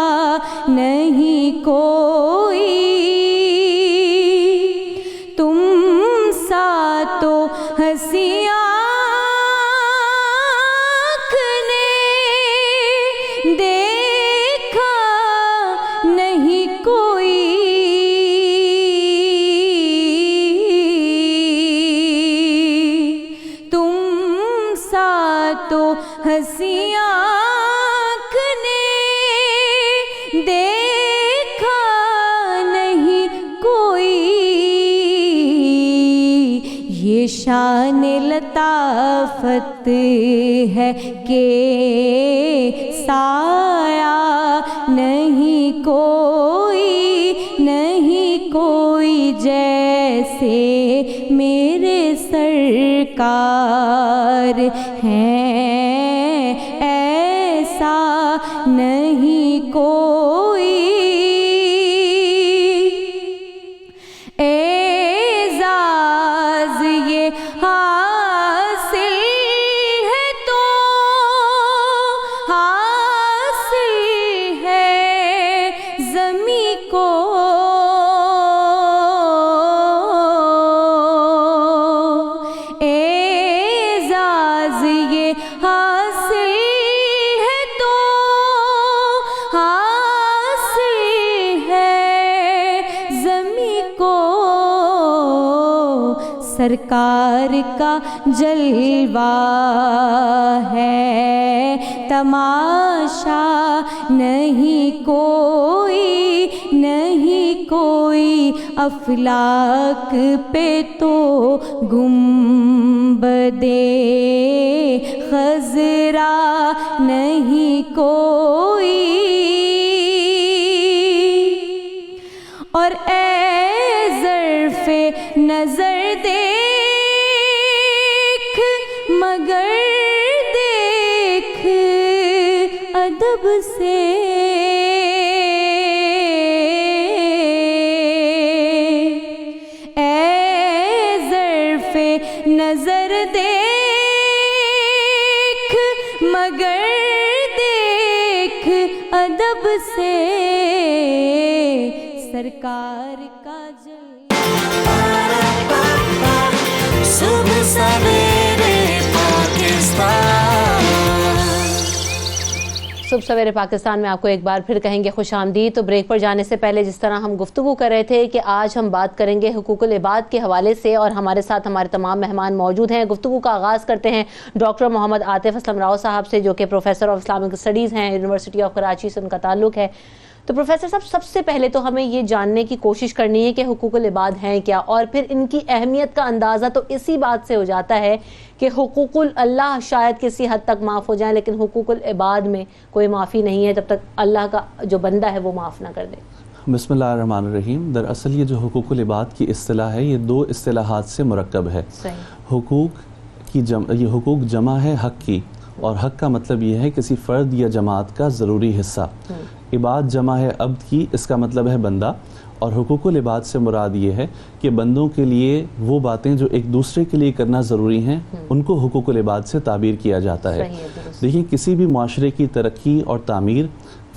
نہیں کوئی. تم سا تو ہنسی آنکھ نے دیکھا نہیں کوئی, تم سا تو ہنسی آنکھ نے دیکھا نہیں کوئی. یہ یہ شان لطافت ہے کہ سایہ نہیں کوئی جیسے میرے سرکار ہیں، ایسا نہیں کوئی۔ اعزاز یہ حاصل ہے تو حاصل ہے زمیں کو، اعزاز یہ حاصل ہے تو حاصل ہے زمیں کو، سرکار کا جلوہ ہے تماشا نہیں کوئی، افلاک پہ تو گنبدے خضرا نہیں کوئی، اور اے ظرف نظر دیکھ مگر دیکھ ادب سے، اے ظرف نظر دیکھ مگر دیکھ ادب سے، سرکار کا صبح سویرے پاکستان۔ صبح سویرے پاکستان میں آپ کو ایک بار پھر کہیں گے خوش آمدید۔ تو بریک پر جانے سے پہلے جس طرح ہم گفتگو کر رہے تھے کہ آج ہم بات کریں گے حقوق العباد کے حوالے سے، اور ہمارے ساتھ ہمارے تمام مہمان موجود ہیں۔ گفتگو کا آغاز کرتے ہیں ڈاکٹر محمد عاطف اسلم راؤ صاحب سے، جو کہ پروفیسر آف اسلامک اسٹڈیز ہیں، یونیورسٹی آف کراچی سے ان کا تعلق ہے۔ تو پروفیسر صاحب، سب سے پہلے تو ہمیں یہ جاننے کی کوشش کرنی ہے کہ حقوق العباد ہیں کیا، اور پھر ان کی اہمیت کا اندازہ تو اسی بات سے ہو جاتا ہے کہ حقوق اللہ شاید کسی حد تک معاف ہو جائیں، لیکن حقوق العباد میں کوئی معافی نہیں ہے جب تک اللہ کا جو بندہ ہے وہ معاف نہ کر دے۔ بسم اللہ الرحمن الرحیم۔ دراصل یہ جو حقوق العباد کی اصطلاح ہے، یہ دو اصطلاحات سے مرکب ہے۔ حقوق کی یہ حقوق جمع ہے حق کی، اور حق کا مطلب یہ ہے کسی فرد یا جماعت کا ضروری حصہ۔ عباد جمع ہے عبد کی، اس کا مطلب ہے بندہ، اور حقوق العباد سے مراد یہ ہے کہ بندوں کے لیے وہ باتیں جو ایک دوسرے کے لیے کرنا ضروری ہیں ان کو حقوق العباد سے تعبیر کیا جاتا ہے۔ دیکھیں، کسی بھی معاشرے کی ترقی اور تعمیر،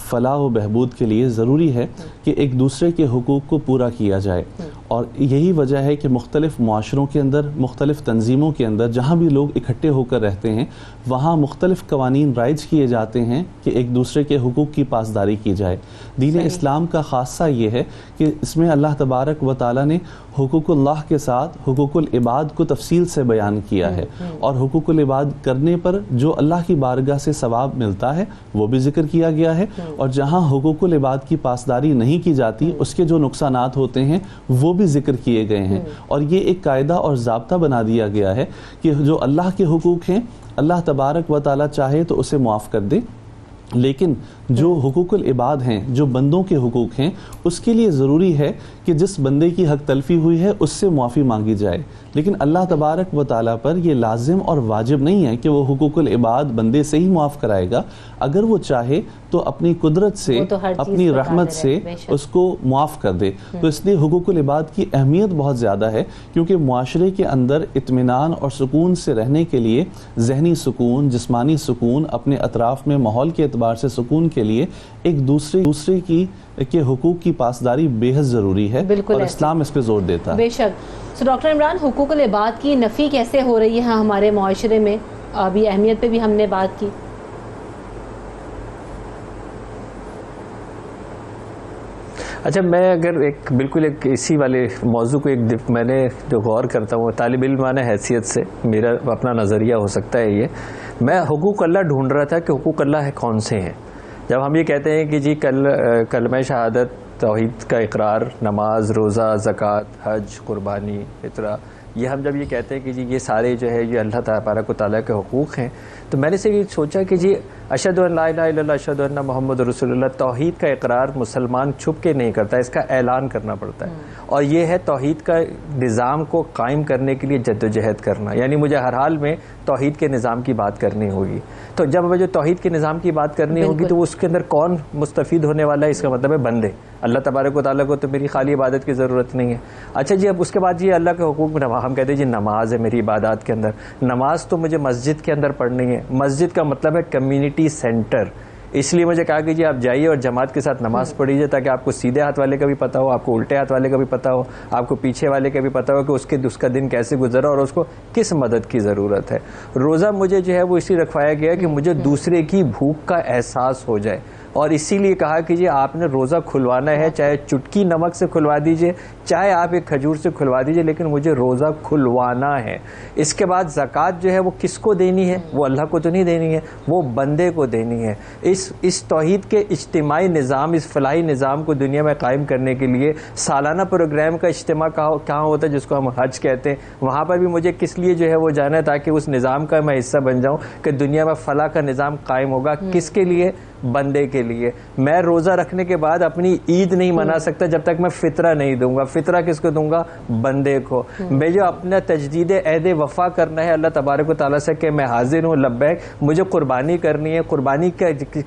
فلاح و بہبود کے لیے ضروری ہے کہ ایک دوسرے کے حقوق کو پورا کیا جائے، اور یہی وجہ ہے کہ مختلف معاشروں کے اندر، مختلف تنظیموں کے اندر جہاں بھی لوگ اکٹھے ہو کر رہتے ہیں وہاں مختلف قوانین رائج کیے جاتے ہیں کہ ایک دوسرے کے حقوق کی پاسداری کی جائے۔ دین اسلام کا خاصہ یہ ہے کہ اس میں اللہ تبارک و تعالیٰ نے حقوق اللہ کے ساتھ حقوق العباد کو تفصیل سے بیان کیا ہے، اور حقوق العباد کرنے پر جو اللہ کی بارگاہ سے ثواب ملتا ہے وہ بھی ذکر کیا گیا ہے، اور جہاں حقوق العباد کی پاسداری نہیں کی جاتی اس کے جو نقصانات ہوتے ہیں وہ بھی ذکر کیے گئے ہیں۔ اور یہ ایک قاعدہ اور ضابطہ بنا دیا گیا ہے کہ جو اللہ کے حقوق ہیں اللہ تبارک و تعالیٰ چاہے تو اسے معاف کر دے، لیکن جو حقوق العباد ہیں، جو بندوں کے حقوق ہیں، اس کے لیے ضروری ہے کہ جس بندے کی حق تلفی ہوئی ہے اس سے معافی مانگی جائے، لیکن اللہ تبارک و تعالیٰ پر یہ لازم اور واجب نہیں ہے کہ وہ حقوق العباد بندے سے ہی معاف کرائے گا۔ اگر وہ چاہے تو اپنی قدرت سے، اپنی رحمت سے اس کو معاف کر دے۔ تو اس لیے حقوق العباد کی اہمیت بہت زیادہ ہے، کیونکہ معاشرے کے اندر اطمینان اور سکون سے رہنے کے لیے، ذہنی سکون، جسمانی سکون، اپنے اطراف میں ماحول کے اعتبار سے سکون کے لیے ایک دوسرے کے حقوق کی پاسداری بے حد ضروری ہے، اور اسلام اس پہ زور دیتا ہے۔ بے شک۔ ڈاکٹر عمران، حقوق العباد کی نفی کیسے ہو رہی ہے ہمارے معاشرے میں؟ ابھی اہمیت پہ بھی ہم نے بات کی۔ اچھا، میں اگر بالکل اسی والے موضوع کو میں نے جو غور کرتا ہوں طالب علمانہ حیثیت سے، میرا اپنا نظریہ ہو سکتا ہے یہ، میں حقوق اللہ ڈھونڈ رہا تھا کہ حقوق اللہ کون سے ہیں۔ جب ہم یہ کہتے ہیں کہ جی کلمہ شہادت، توحید کا اقرار، نماز، روزہ، زکوٰۃ، حج، قربانی، فطرہ، یہ ہم جب یہ کہتے ہیں کہ جی یہ سارے جو ہے یہ اللہ تبارک و تعالیٰ کے حقوق ہیں، تو میں نے سے یہ سوچا کہ جی اشہد ان لا الہ الا اللہ اشہد ان محمد رسول اللہ، توحید کا اقرار مسلمان چھپ کے نہیں کرتا، اس کا اعلان کرنا پڑتا ہے، اور یہ ہے توحید کا نظام کو قائم کرنے کے لیے جدوجہد کرنا، یعنی مجھے ہر حال میں توحید کے نظام کی بات کرنی ہوگی. تو جب مجھے توحید کے نظام کی بات کرنی ہوگی تو اس کے اندر کون مستفید ہونے والا ہے؟ اس کا مطلب ہے بندے. اللہ تبارک و تعالیٰ کو تو میری خالی عبادت کی ضرورت نہیں ہے. اچھا جی، اب اس کے بعد یہ اللہ کے حقوق میں ہم کہتے ہیں جی نماز ہے میری عبادات کے اندر. نماز تو مجھے مسجد کے اندر پڑھنی ہے. مسجد کا مطلب ہے کمیونٹی سینٹر. اس لیے مجھے کہا کہ جی آپ جائیے اور جماعت کے ساتھ نماز پڑھیے تاکہ آپ کو سیدھے ہاتھ والے کا بھی پتہ ہو، آپ کو الٹے ہاتھ والے کا بھی پتہ ہو، آپ کو پیچھے والے کا بھی پتہ ہو کہ اس کا دن کیسے گزرا اور اس کو کس مدد کی ضرورت ہے. روزہ مجھے جو ہے وہ اسی رکھوایا گیا کہ مجھے دوسرے کی بھوک کا احساس ہو جائے، اور اسی لیے کہا کہ جی آپ نے روزہ کھلوانا ہے، چاہے چٹکی نمک سے کھلوا دیجئے، چاہے آپ ایک کھجور سے کھلوا دیجئے، لیکن مجھے روزہ کھلوانا ہے. اس کے بعد زکوٰۃ جو ہے وہ کس کو دینی ہے؟ وہ اللہ کو تو نہیں دینی ہے، وہ بندے کو دینی ہے. اس توحید کے اجتماعی نظام، اس فلاحی نظام کو دنیا میں قائم کرنے کے لیے سالانہ پروگرام کا اجتماع کہاں ہوتا ہے جس کو ہم حج کہتے ہیں، وہاں پر بھی مجھے کس لیے جو ہے وہ جانا ہے تاکہ اس نظام کا میں حصہ بن جاؤں کہ دنیا میں فلاح کا نظام قائم ہوگا. کس کے لیے؟ بندے کے لیے. میں روزہ رکھنے کے بعد اپنی عید نہیں منا سکتا جب تک میں فطرہ نہیں دوں گا. فطرہ کس کو دوں گا؟ بندے کو. میں جو اپنا تجدید عہد وفا کرنا ہے اللہ تبارک و تعالیٰ سے کہ میں حاضر ہوں لبیک، مجھے قربانی کرنی ہے. قربانی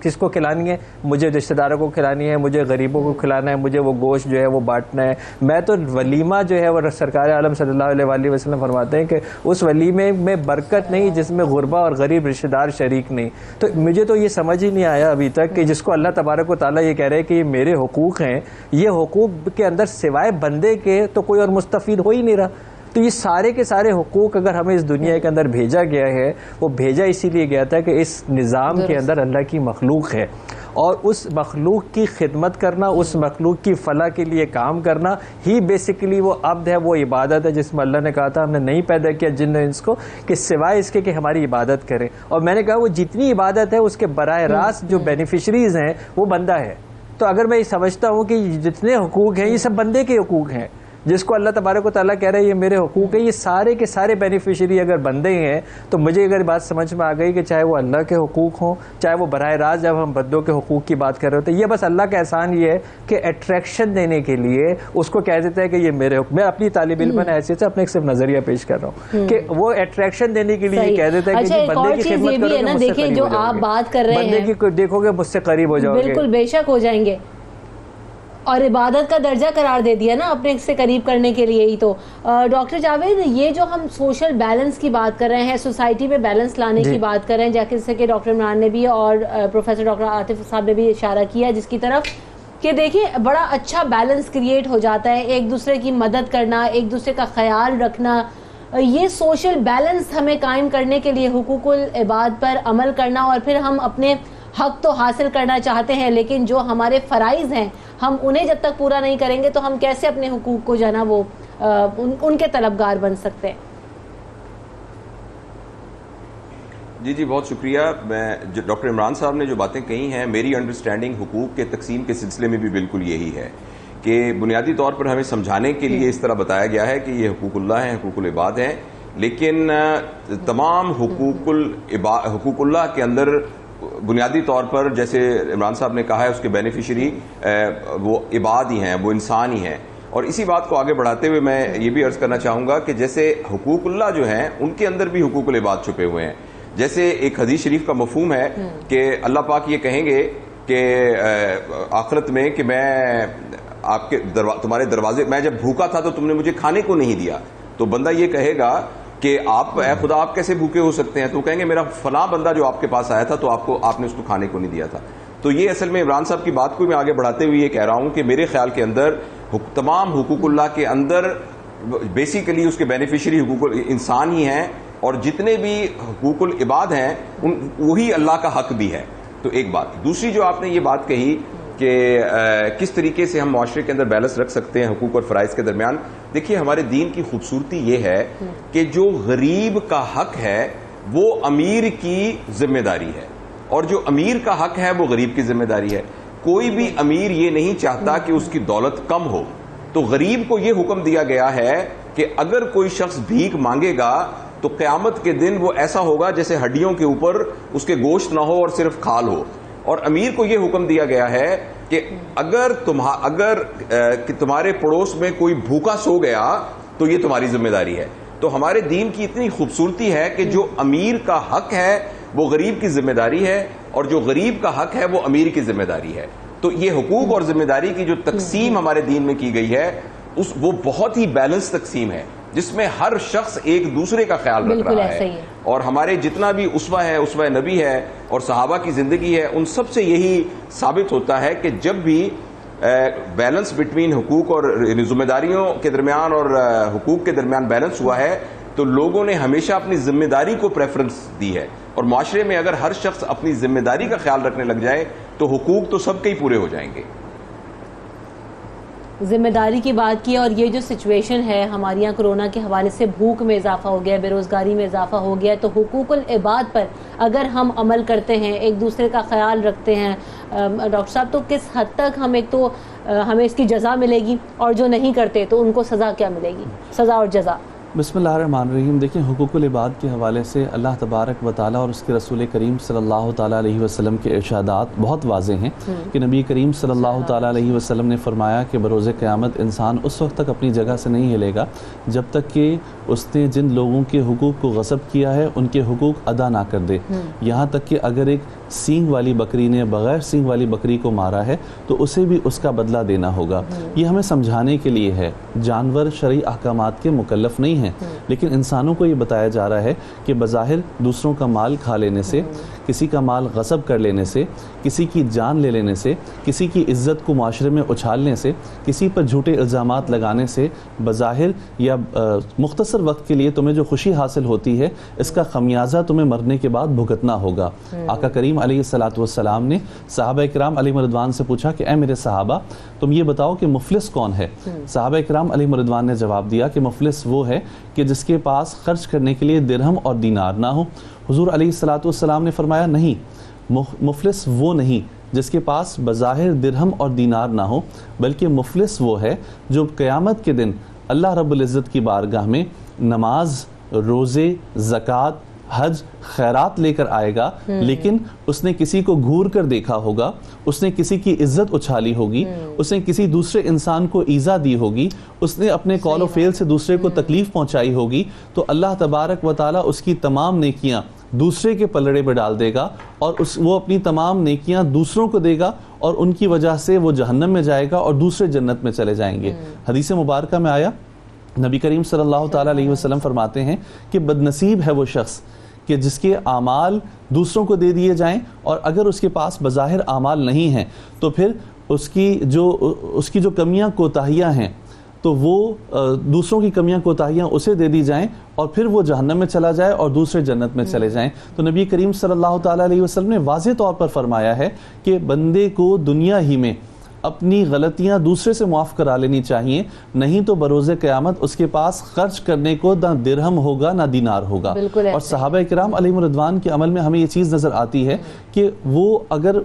کس کو کھلانی ہے؟ مجھے رشتہ داروں کو کھلانی ہے، مجھے غریبوں کو کھلانا ہے، مجھے وہ گوشت جو ہے وہ بانٹنا ہے. میں تو ولیمہ جو ہے وہ سرکار عالم صلی اللہ علیہ وآلہ وسلم فرماتے ہیں کہ اس ولیمے میں برکت نہیں جس میں غربا اور غریب رشتہ دار شریک نہیں. تو مجھے تو یہ سمجھ ہی نہیں آیا ابھی تک کہ جس کو اللہ تبارک و تعالیٰ یہ کہہ رہے ہیں کہ یہ میرے حقوق ہیں، یہ حقوق کے اندر سوائے بندے کے تو کوئی اور مستفید ہو ہی نہیں رہا. تو یہ سارے کے سارے حقوق اگر ہمیں اس دنیا کے اندر بھیجا گیا ہے، وہ بھیجا اسی لیے گیا تھا کہ اس نظام کے اندر اللہ کی مخلوق ہے، اور اس مخلوق کی خدمت کرنا، اس مخلوق کی فلاح کے لیے کام کرنا ہی بیسیکلی وہ عبد ہے، وہ عبادت ہے جس میں اللہ نے کہا تھا ہم نے نہیں پیدا کیا جن و انس کو کہ سوائے اس کے کہ ہماری عبادت کریں. اور میں نے کہا وہ جتنی عبادت ہے اس کے براہ راست جو بینیفیشریز ہیں وہ بندہ ہے. تو اگر میں یہ سمجھتا ہوں کہ جتنے حقوق ہیں یہ سب بندے کے حقوق ہیں، جس کو اللہ تبارک و تعالیٰ کہہ رہے ہیں یہ میرے حقوق ہیں، یہ سارے کے سارے بینیفیشری اگر بندے ہیں تو مجھے اگر بات سمجھ میں آ گئی کہ چاہے وہ اللہ کے حقوق ہوں، چاہے وہ براہ راست جب ہم بندوں کے حقوق کی بات کر رہے ہوتے ہیں، یہ بس اللہ کا احسان یہ ہے کہ اٹریکشن دینے کے لیے اس کو کہہ دیتا ہے کہ یہ میرے حقوق. میں اپنی طالب علم حیثیت سے اپنے ایک صرف نظریہ پیش کر رہا ہوں کہ وہ اٹریکشن دینے کے لیے یہ کہہ دیتا ہے کہ بندے کی خدمت کرو گے مجھ سے قریب ہو جاؤ گے، بندے کی دیکھو گے مجھ سے قریب ہو جاؤ گے. بالکل بے شک ہو جائیں گے. اور عبادت کا درجہ قرار دے دیا نا اپنے سے قریب کرنے کے لیے ہی. تو ڈاکٹر جاوید، یہ جو ہم سوشل بیلنس کی بات کر رہے ہیں، سوسائٹی میں بیلنس لانے کی بات کر رہے ہیں، جیسے کہ ڈاکٹر عمران نے بھی اور پروفیسر ڈاکٹر عاطف صاحب نے بھی اشارہ کیا جس کی طرف کہ دیکھیں بڑا اچھا بیلنس کریٹ ہو جاتا ہے، ایک دوسرے کی مدد کرنا، ایک دوسرے کا خیال رکھنا. یہ سوشل بیلنس ہمیں قائم کرنے کے لیے حقوق العباد پر عمل کرنا، اور پھر ہم اپنے حق تو حاصل کرنا چاہتے ہیں لیکن جو ہمارے فرائض ہیں ہم انہیں جب تک پورا نہیں کریں گے تو ہم کیسے اپنے حقوق کو جو ہے نا وہ ان کے طلبگار بن سکتے ہیں. جی بہت شکریہ. میں ڈاکٹر عمران صاحب نے جو باتیں کہی ہیں، میری انڈرسٹینڈنگ حقوق کے تقسیم کے سلسلے میں بھی بالکل یہی ہے کہ بنیادی طور پر ہمیں سمجھانے کے لیے اس طرح بتایا گیا ہے کہ یہ حقوق اللہ ہیں، حقوق العباد ہیں، لیکن تمام حقوق اللہ کے اندر بنیادی طور پر جیسے عمران صاحب نے کہا ہے اس کے بینیفیشری وہ عباد ہی ہیں، وہ انسان ہی ہیں. اور اسی بات کو آگے بڑھاتے ہوئے میں یہ بھی عرض کرنا چاہوں گا کہ جیسے حقوق اللہ جو ہیں ان کے اندر بھی حقوق العباد چھپے ہوئے ہیں. جیسے ایک حدیث شریف کا مفہوم ہے کہ اللہ پاک یہ کہیں گے کہ آخرت میں کہ میں آپ کے تمہارے دروازے، میں جب بھوکا تھا تو تم نے مجھے کھانے کو نہیں دیا. تو بندہ یہ کہے گا کہ آپ اے خدا آپ کیسے بھوکے ہو سکتے ہیں؟ تو کہیں گے میرا فلاں بندہ جو آپ کے پاس آیا تھا تو آپ نے اس کو کھانے کو نہیں دیا تھا. تو یہ اصل میں عمران صاحب کی بات کو میں آگے بڑھاتے ہوئے یہ کہہ رہا ہوں کہ میرے خیال کے اندر تمام حقوق اللہ کے اندر بیسیکلی اس کے بینیفیشری حقوق انسان ہی ہیں، اور جتنے بھی حقوق العباد ہیں وہی اللہ کا حق بھی ہے. تو ایک بات. دوسری جو آپ نے یہ بات کہی کہ کس طریقے سے ہم معاشرے کے اندر بیلنس رکھ سکتے ہیں حقوق اور فرائض کے درمیان. دیکھیے ہمارے دین کی خوبصورتی یہ ہے کہ جو غریب کا حق ہے وہ امیر کی ذمہ داری ہے، اور جو امیر کا حق ہے وہ غریب کی ذمہ داری ہے. کوئی بھی امیر یہ نہیں چاہتا کہ اس کی دولت کم ہو، تو غریب کو یہ حکم دیا گیا ہے کہ اگر کوئی شخص بھیک مانگے گا تو قیامت کے دن وہ ایسا ہوگا جیسے ہڈیوں کے اوپر اس کے گوشت نہ ہو اور صرف کھال ہو. اور امیر کو یہ حکم دیا گیا ہے کہ اگر تمہارے پڑوس میں کوئی بھوکا سو گیا تو یہ تمہاری ذمہ داری ہے. تو ہمارے دین کی اتنی خوبصورتی ہے کہ جو امیر کا حق ہے وہ غریب کی ذمہ داری ہے، اور جو غریب کا حق ہے وہ امیر کی ذمہ داری ہے. تو یہ حقوق اور ذمہ داری کی جو تقسیم ہمارے دین میں کی گئی ہے وہ بہت ہی بیلنس تقسیم ہے، جس میں ہر شخص ایک دوسرے کا خیال رکھ رہا ہے. اور ہمارے جتنا بھی اسوہ ہے، اسوہ نبی ہے اور صحابہ کی زندگی ہے، ان سب سے یہی ثابت ہوتا ہے کہ جب بھی بیلنس بٹوین حقوق اور ذمہ داریوں کے درمیان اور حقوق کے درمیان بیلنس ہوا ہے تو لوگوں نے ہمیشہ اپنی ذمہ داری کو پریفرنس دی ہے. اور معاشرے میں اگر ہر شخص اپنی ذمہ داری کا خیال رکھنے لگ جائے تو حقوق تو سب کے ہی پورے ہو جائیں گے. ذمہ داری کی بات کی، اور یہ جو سچویشن ہے ہمارے یہاں کرونا کے حوالے سے بھوک میں اضافہ ہو گیا، بے روزگاری میں اضافہ ہو گیا، تو حقوق العباد پر اگر ہم عمل کرتے ہیں، ایک دوسرے کا خیال رکھتے ہیں ڈاکٹر صاحب، تو کس حد تک ہمیں اس کی جزا ملے گی، اور جو نہیں کرتے تو ان کو سزا کیا ملے گی، سزا اور جزا؟ بسم اللہ الرحمن الرحیم. دیکھیں، حقوق العباد کے حوالے سے اللہ تبارک و تعالیٰ اور اس کے رسول کریم صلی اللہ تعالیٰ علیہ وسلم کے ارشادات بہت واضح ہیں کہ نبی کریم صلی اللہ تعالیٰ علیہ وسلم نے فرمایا کہ بروز قیامت انسان اس وقت تک اپنی جگہ سے نہیں ہلے گا جب تک کہ اس نے جن لوگوں کے حقوق کو غصب کیا ہے ان کے حقوق ادا نہ کر دے. یہاں تک کہ اگر ایک سینگ والی بکری نے بغیر سینگ والی بکری کو مارا ہے تو اسے بھی اس کا بدلہ دینا ہوگا. یہ ہمیں سمجھانے کے لیے ہے. جانور شرعی احکامات کے مکلف نہیں ہیں، لیکن انسانوں کو یہ بتایا جا رہا ہے کہ بظاہر دوسروں کا مال کھا لینے سے، کسی کا مال غصب کر لینے سے، کسی کی جان لے لینے سے، کسی کی عزت کو معاشرے میں اچھالنے سے، کسی پر جھوٹے الزامات لگانے سے بظاہر یا مختصر وقت کے لیے تمہیں جو خوشی حاصل ہوتی ہے اس کا خمیازہ تمہیں مرنے کے بعد بھگتنا ہوگا. آقا کریم علیہ الصلوۃ والسلام نے صحابہ کرام علیہ رضوان سے پوچھا کہ اے میرے صحابہ، تم یہ بتاؤ کہ مفلس کون ہے؟ صحابہ کرام علیہ رضوان نے جواب دیا کہ مفلس وہ ہے کہ جس کے پاس خرچ کرنے کے لیے درہم اور دینار نہ ہو. حضور علیہ الصلوۃ والسلام نے فرمایا نہیں، مفلس وہ نہیں جس کے پاس بظاہر درہم اور دینار نہ ہو، بلکہ مفلس وہ ہے جو قیامت کے دن اللہ رب العزت کی بارگاہ میں نماز، روزے، زکوٰۃ، حج، خیرات لے کر آئے گا، لیکن اس نے کسی کو گھور کر دیکھا ہوگا، اس نے کسی کی عزت اچھالی ہوگی، اس نے کسی دوسرے انسان کو ایذا دی ہوگی، اس نے اپنے قول و فعل سے دوسرے کو تکلیف پہنچائی ہوگی، تو اللہ تبارک و تعالیٰ اس کی تمام نیکیاں دوسرے کے پلڑے پہ ڈال دے گا، اور وہ اپنی تمام نیکیاں دوسروں کو دے گا، اور ان کی وجہ سے وہ جہنم میں جائے گا اور دوسرے جنت میں چلے جائیں گے. حدیث مبارکہ میں آیا، نبی کریم صلی اللہ تعالیٰ علیہ وسلم فرماتے ہیں کہ بدنصیب ہے وہ شخص کہ جس کے اعمال دوسروں کو دے دیے جائیں، اور اگر اس کے پاس بظاہر اعمال نہیں ہیں تو پھر اس کی جو کمیاں کوتاہیاں ہیں تو وہ دوسروں کی کمیاں کوتاہیاں اسے دے دی جائیں، اور پھر وہ جہنم میں چلا جائے اور دوسرے جنت میں چلے جائیں. تو نبی کریم صلی اللہ تعالیٰ علیہ وسلم نے واضح طور پر فرمایا ہے کہ بندے کو دنیا ہی میں اپنی غلطیاں دوسرے سے معاف کرا لینی چاہیے، نہیں تو بروز قیامت اس کے پاس خرچ کرنے کو نہ درہم ہوگا نہ دینار ہوگا. اور صحابہ کرام علیہ رضوان کے عمل میں ہمیں یہ چیز نظر آتی ہے کہ وہ اگر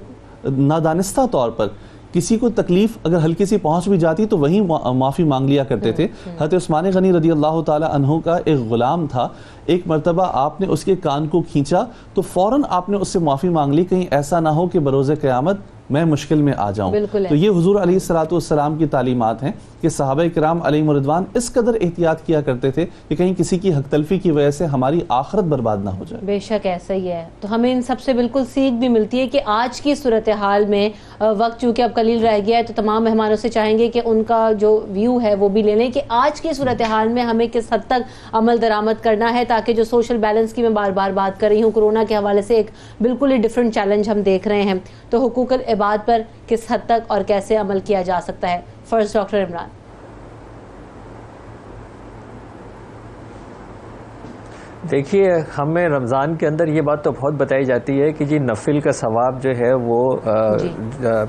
نادانستہ طور پر کسی کو تکلیف اگر ہلکی سی پہنچ بھی جاتی تو وہیں معافی مانگ لیا کرتے تھے. حضرت عثمان غنی رضی اللہ تعالی عنہ کا ایک غلام تھا، ایک مرتبہ آپ نے اس کے کان کو کھینچا تو فوراً آپ نے اس سے معافی مانگ لی، کہیں ایسا نہ ہو کہ بروز قیامت میں مشکل میں آ جاؤں. تو یہ حضور علیہ الصلوۃ والسلام کی تعلیمات ہیں کہ صحابہ کرام علیہ رضوان اس قدر احتیاط کیا کرتے تھے کہ کہیں کسی کی حق تلفی کی وجہ سے ہماری آخرت برباد نہ ہو جائے. بے شک ایسا ہی ہے. تو ہمیں ان سب سے بالکل سیکھ بھی ملتی ہے کہ آج کی صورتحال میں وقت چونکہ اب قلیل رہ گیا ہے تو تمام مہمانوں سے چاہیں گے کہ ان کا جو ویو ہے وہ بھی لے لیں کہ آج کی صورتحال میں ہمیں کس حد تک عمل درآمد کرنا ہے، تاکہ جو سوشل بیلنس کی میں بار بار بات کر رہی ہوں، کرونا کے حوالے سے ایک بالکل ہی ڈیفرنٹ چیلنج ہم دیکھ رہے ہیں. تو حقوق العباد پر کس حد تک اور کیسے عمل کیا جا سکتا ہے؟ First doctor Imran. دیکھیے، ہمیں رمضان کے اندر یہ بات تو بہت بتائی جاتی ہے کہ جی نفل کا ثواب جو ہے وہ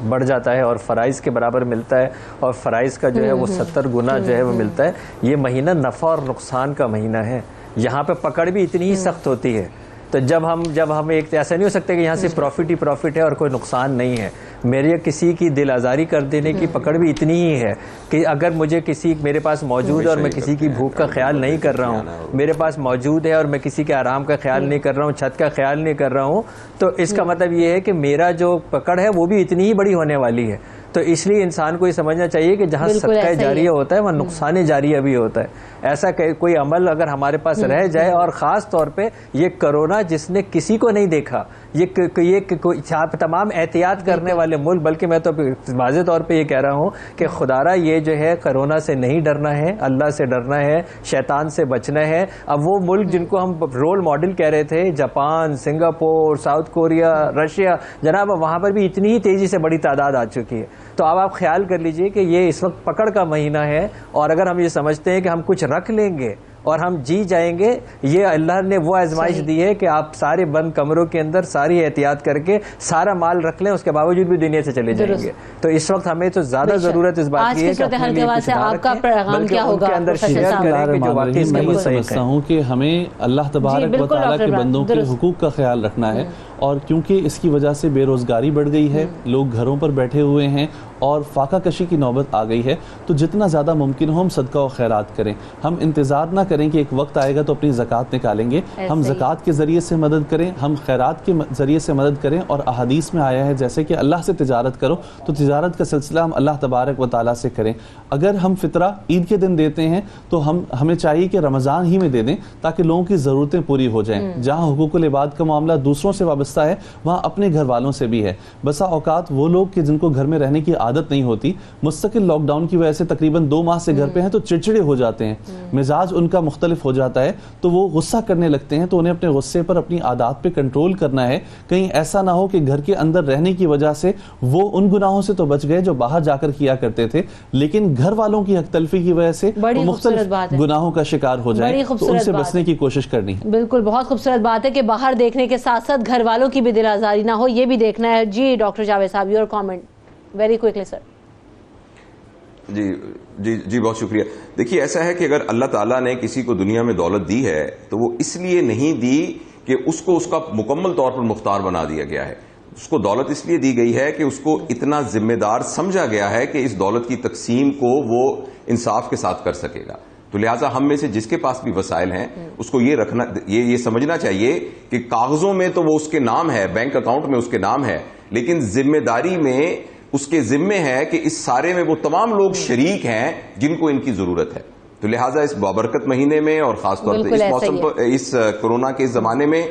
بڑھ جاتا ہے اور فرائض کے برابر ملتا ہے، اور فرائض کا جو ہے وہ 70 گنا جو ہے وہ ملتا ہے. یہ مہینہ نفع اور نقصان کا مہینہ ہے. یہاں پہ پکڑ بھی اتنی ہی سخت ہوتی ہے. تو جب ہم ایک ایسا نہیں ہو سکتا کہ یہاں سے پروفٹ ہی پروفٹ ہے اور کوئی نقصان نہیں ہے. میرے کسی کی دل آزاری کر دینے کی پکڑ بھی اتنی ہی ہے کہ اگر مجھے کسی میرے پاس موجود ہے اور میں کسی کی بھوک کا خیال نہیں کر رہا ہوں, میرے پاس موجود ہے اور میں کسی کے آرام کا خیال نہیں کر رہا ہوں, چھت کا خیال نہیں کر رہا ہوں, تو اس کا مطلب یہ ہے کہ میرا جو پکڑ ہے وہ بھی اتنی ہی بڑی ہونے والی ہے. تو اس لیے انسان کو یہ سمجھنا چاہیے کہ جہاں صدقہ جاریہ ہوتا ہے وہاں نقصان جاریہ بھی ہوتا ہے. ایسا کوئی عمل اگر ہمارے پاس رہ جائے, اور خاص طور پہ یہ کرونا جس نے کسی کو نہیں دیکھا, یہ تمام احتیاط کرنے والے ملک, بلکہ میں تو واضح طور پہ یہ کہہ رہا ہوں کہ خدارا یہ جو ہے کرونا سے نہیں ڈرنا ہے, اللہ سے ڈرنا ہے, شیطان سے بچنا ہے. اب وہ ملک جن کو ہم رول ماڈل کہہ رہے تھے, Japan, Singapore, south Korea, Russia, جناب وہاں پر بھی اتنی ہی تیزی سے بڑی تعداد آ چکی ہے. تو اب آپ خیال کر لیجئے کہ یہ اس وقت پکڑ کا مہینہ ہے, اور اگر ہم یہ سمجھتے ہیں کہ ہم کچھ رکھ لیں گے اور ہم جی جائیں گے, یہ اللہ نے وہ آزمائش دی ہے کہ آپ سارے بند کمروں کے اندر ساری احتیاط کر کے سارا مال رکھ لیں, اس کے باوجود بھی دنیا سے چلے جائیں گے. تو اس وقت ہمیں تو زیادہ ضرورت اس بات کی ہے کہ اپنے لیے کچھ نہ رکھیں, بلکہ ان کے اندر شیئر کریں کہ جو واقعی اس کے مستحق سمجھتا ہوں کہ ہمیں اللہ تبارک و تعالیٰ کے بندوں کے حقوق کا خیال رکھنا ہے. اور کیونکہ اس کی وجہ سے بے روزگاری بڑھ گئی ہے, لوگ گھروں پر بیٹھے ہوئے ہیں اور فاقہ کشی کی نوبت آ گئی ہے, تو جتنا زیادہ ممکن ہو ہم صدقہ و خیرات کریں. ہم انتظار نہ کریں کہ ایک وقت آئے گا تو اپنی زکوٰۃ نکالیں گے. ہم زکوٰۃ کے ذریعے سے مدد کریں, ہم خیرات کے ذریعے سے مدد کریں. اور احادیث میں آیا ہے جیسے کہ اللہ سے تجارت کرو, تو تجارت کا سلسلہ ہم اللہ تبارک و تعالیٰ سے کریں. اگر ہم فطرہ عید کے دن دیتے ہیں تو ہمیں چاہیے کہ رمضان ہی میں دے دیں تاکہ لوگوں کی ضرورتیں پوری ہو جائیں. جہاں حقوق العباد کا معاملہ دوسروں سے وابستہ ہے, وہاں اپنے گھر والوں سے بھی ہے. بسا اوقات وہ لوگ کہ جن کو گھر میں رہنے کی عادت نہیں ہوتی, مستقل لاک ڈاؤن کی وجہ سے تقریباً 2 ماہ سے گھر پہ ہیں, تو چڑچڑے ہو جاتے ہیں, مزاج ان کا مختلف ہو جاتا ہے, تو وہ غصہ کرنے لگتے ہیں. تو انہیں اپنے غصے پر, اپنی عادات پہ کنٹرول کرنا ہے. کہیں ایسا نہ ہو کہ گھر کے اندر رہنے کی وجہ سے وہ ان گناہوں سے تو بچ گئے جو باہر جا کر کیا کرتے تھے, لیکن گھر والوں کی حق تلفی کی وجہ سے مختلف گناہوں کا شکار ہو جائیں, تو ان سے بچنے کی کوشش کرنی. بالکل, بہت خوبصورت بات ہے کہ باہر دیکھنے کے ساتھ ساتھ گھر والوں کی بھی دل آزاری نہ ہو, یہ بھی دیکھنا ہے. جی ڈاکٹر جاوید صاحب, یور کامنٹ ویری کوئکلی سر. جی بہت شکریہ. دیکھیے ایسا ہے کہ اگر اللہ تعالیٰ نے کسی کو دنیا میں دولت دی ہے تو وہ اس لیے نہیں دی کہ اس کو اس کا مکمل طور پر مختار بنا دیا گیا ہے. اس کو دولت اس لیے دی گئی ہے کہ اس کو اتنا ذمہ دار سمجھا گیا ہے کہ اس دولت کی تقسیم کو وہ انصاف کے ساتھ کر سکے گا. تو لہٰذا ہم میں سے جس کے پاس بھی وسائل ہیں اس کو یہ رکھنا, یہ سمجھنا چاہیے کہ کاغذوں میں تو وہ اس کے نام ہے, بینک اکاؤنٹ میں اس کے نام ہے, لیکن ذمہ داری میں اس کے ذمے ہے کہ اس سارے میں وہ تمام لوگ شریک ہیں جن کو ان کی ضرورت ہے. تو لہٰذا اس بابرکت مہینے میں اور خاص طور پہ اس موسم پر, اس کورونا کے زمانے میں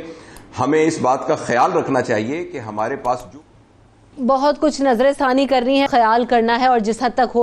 ہمیں اس بات کا خیال رکھنا چاہیے کہ ہمارے پاس جو بہت کچھ نظر ثانی کرنی ہے, خیال کرنا ہے, اور جس حد تک ہو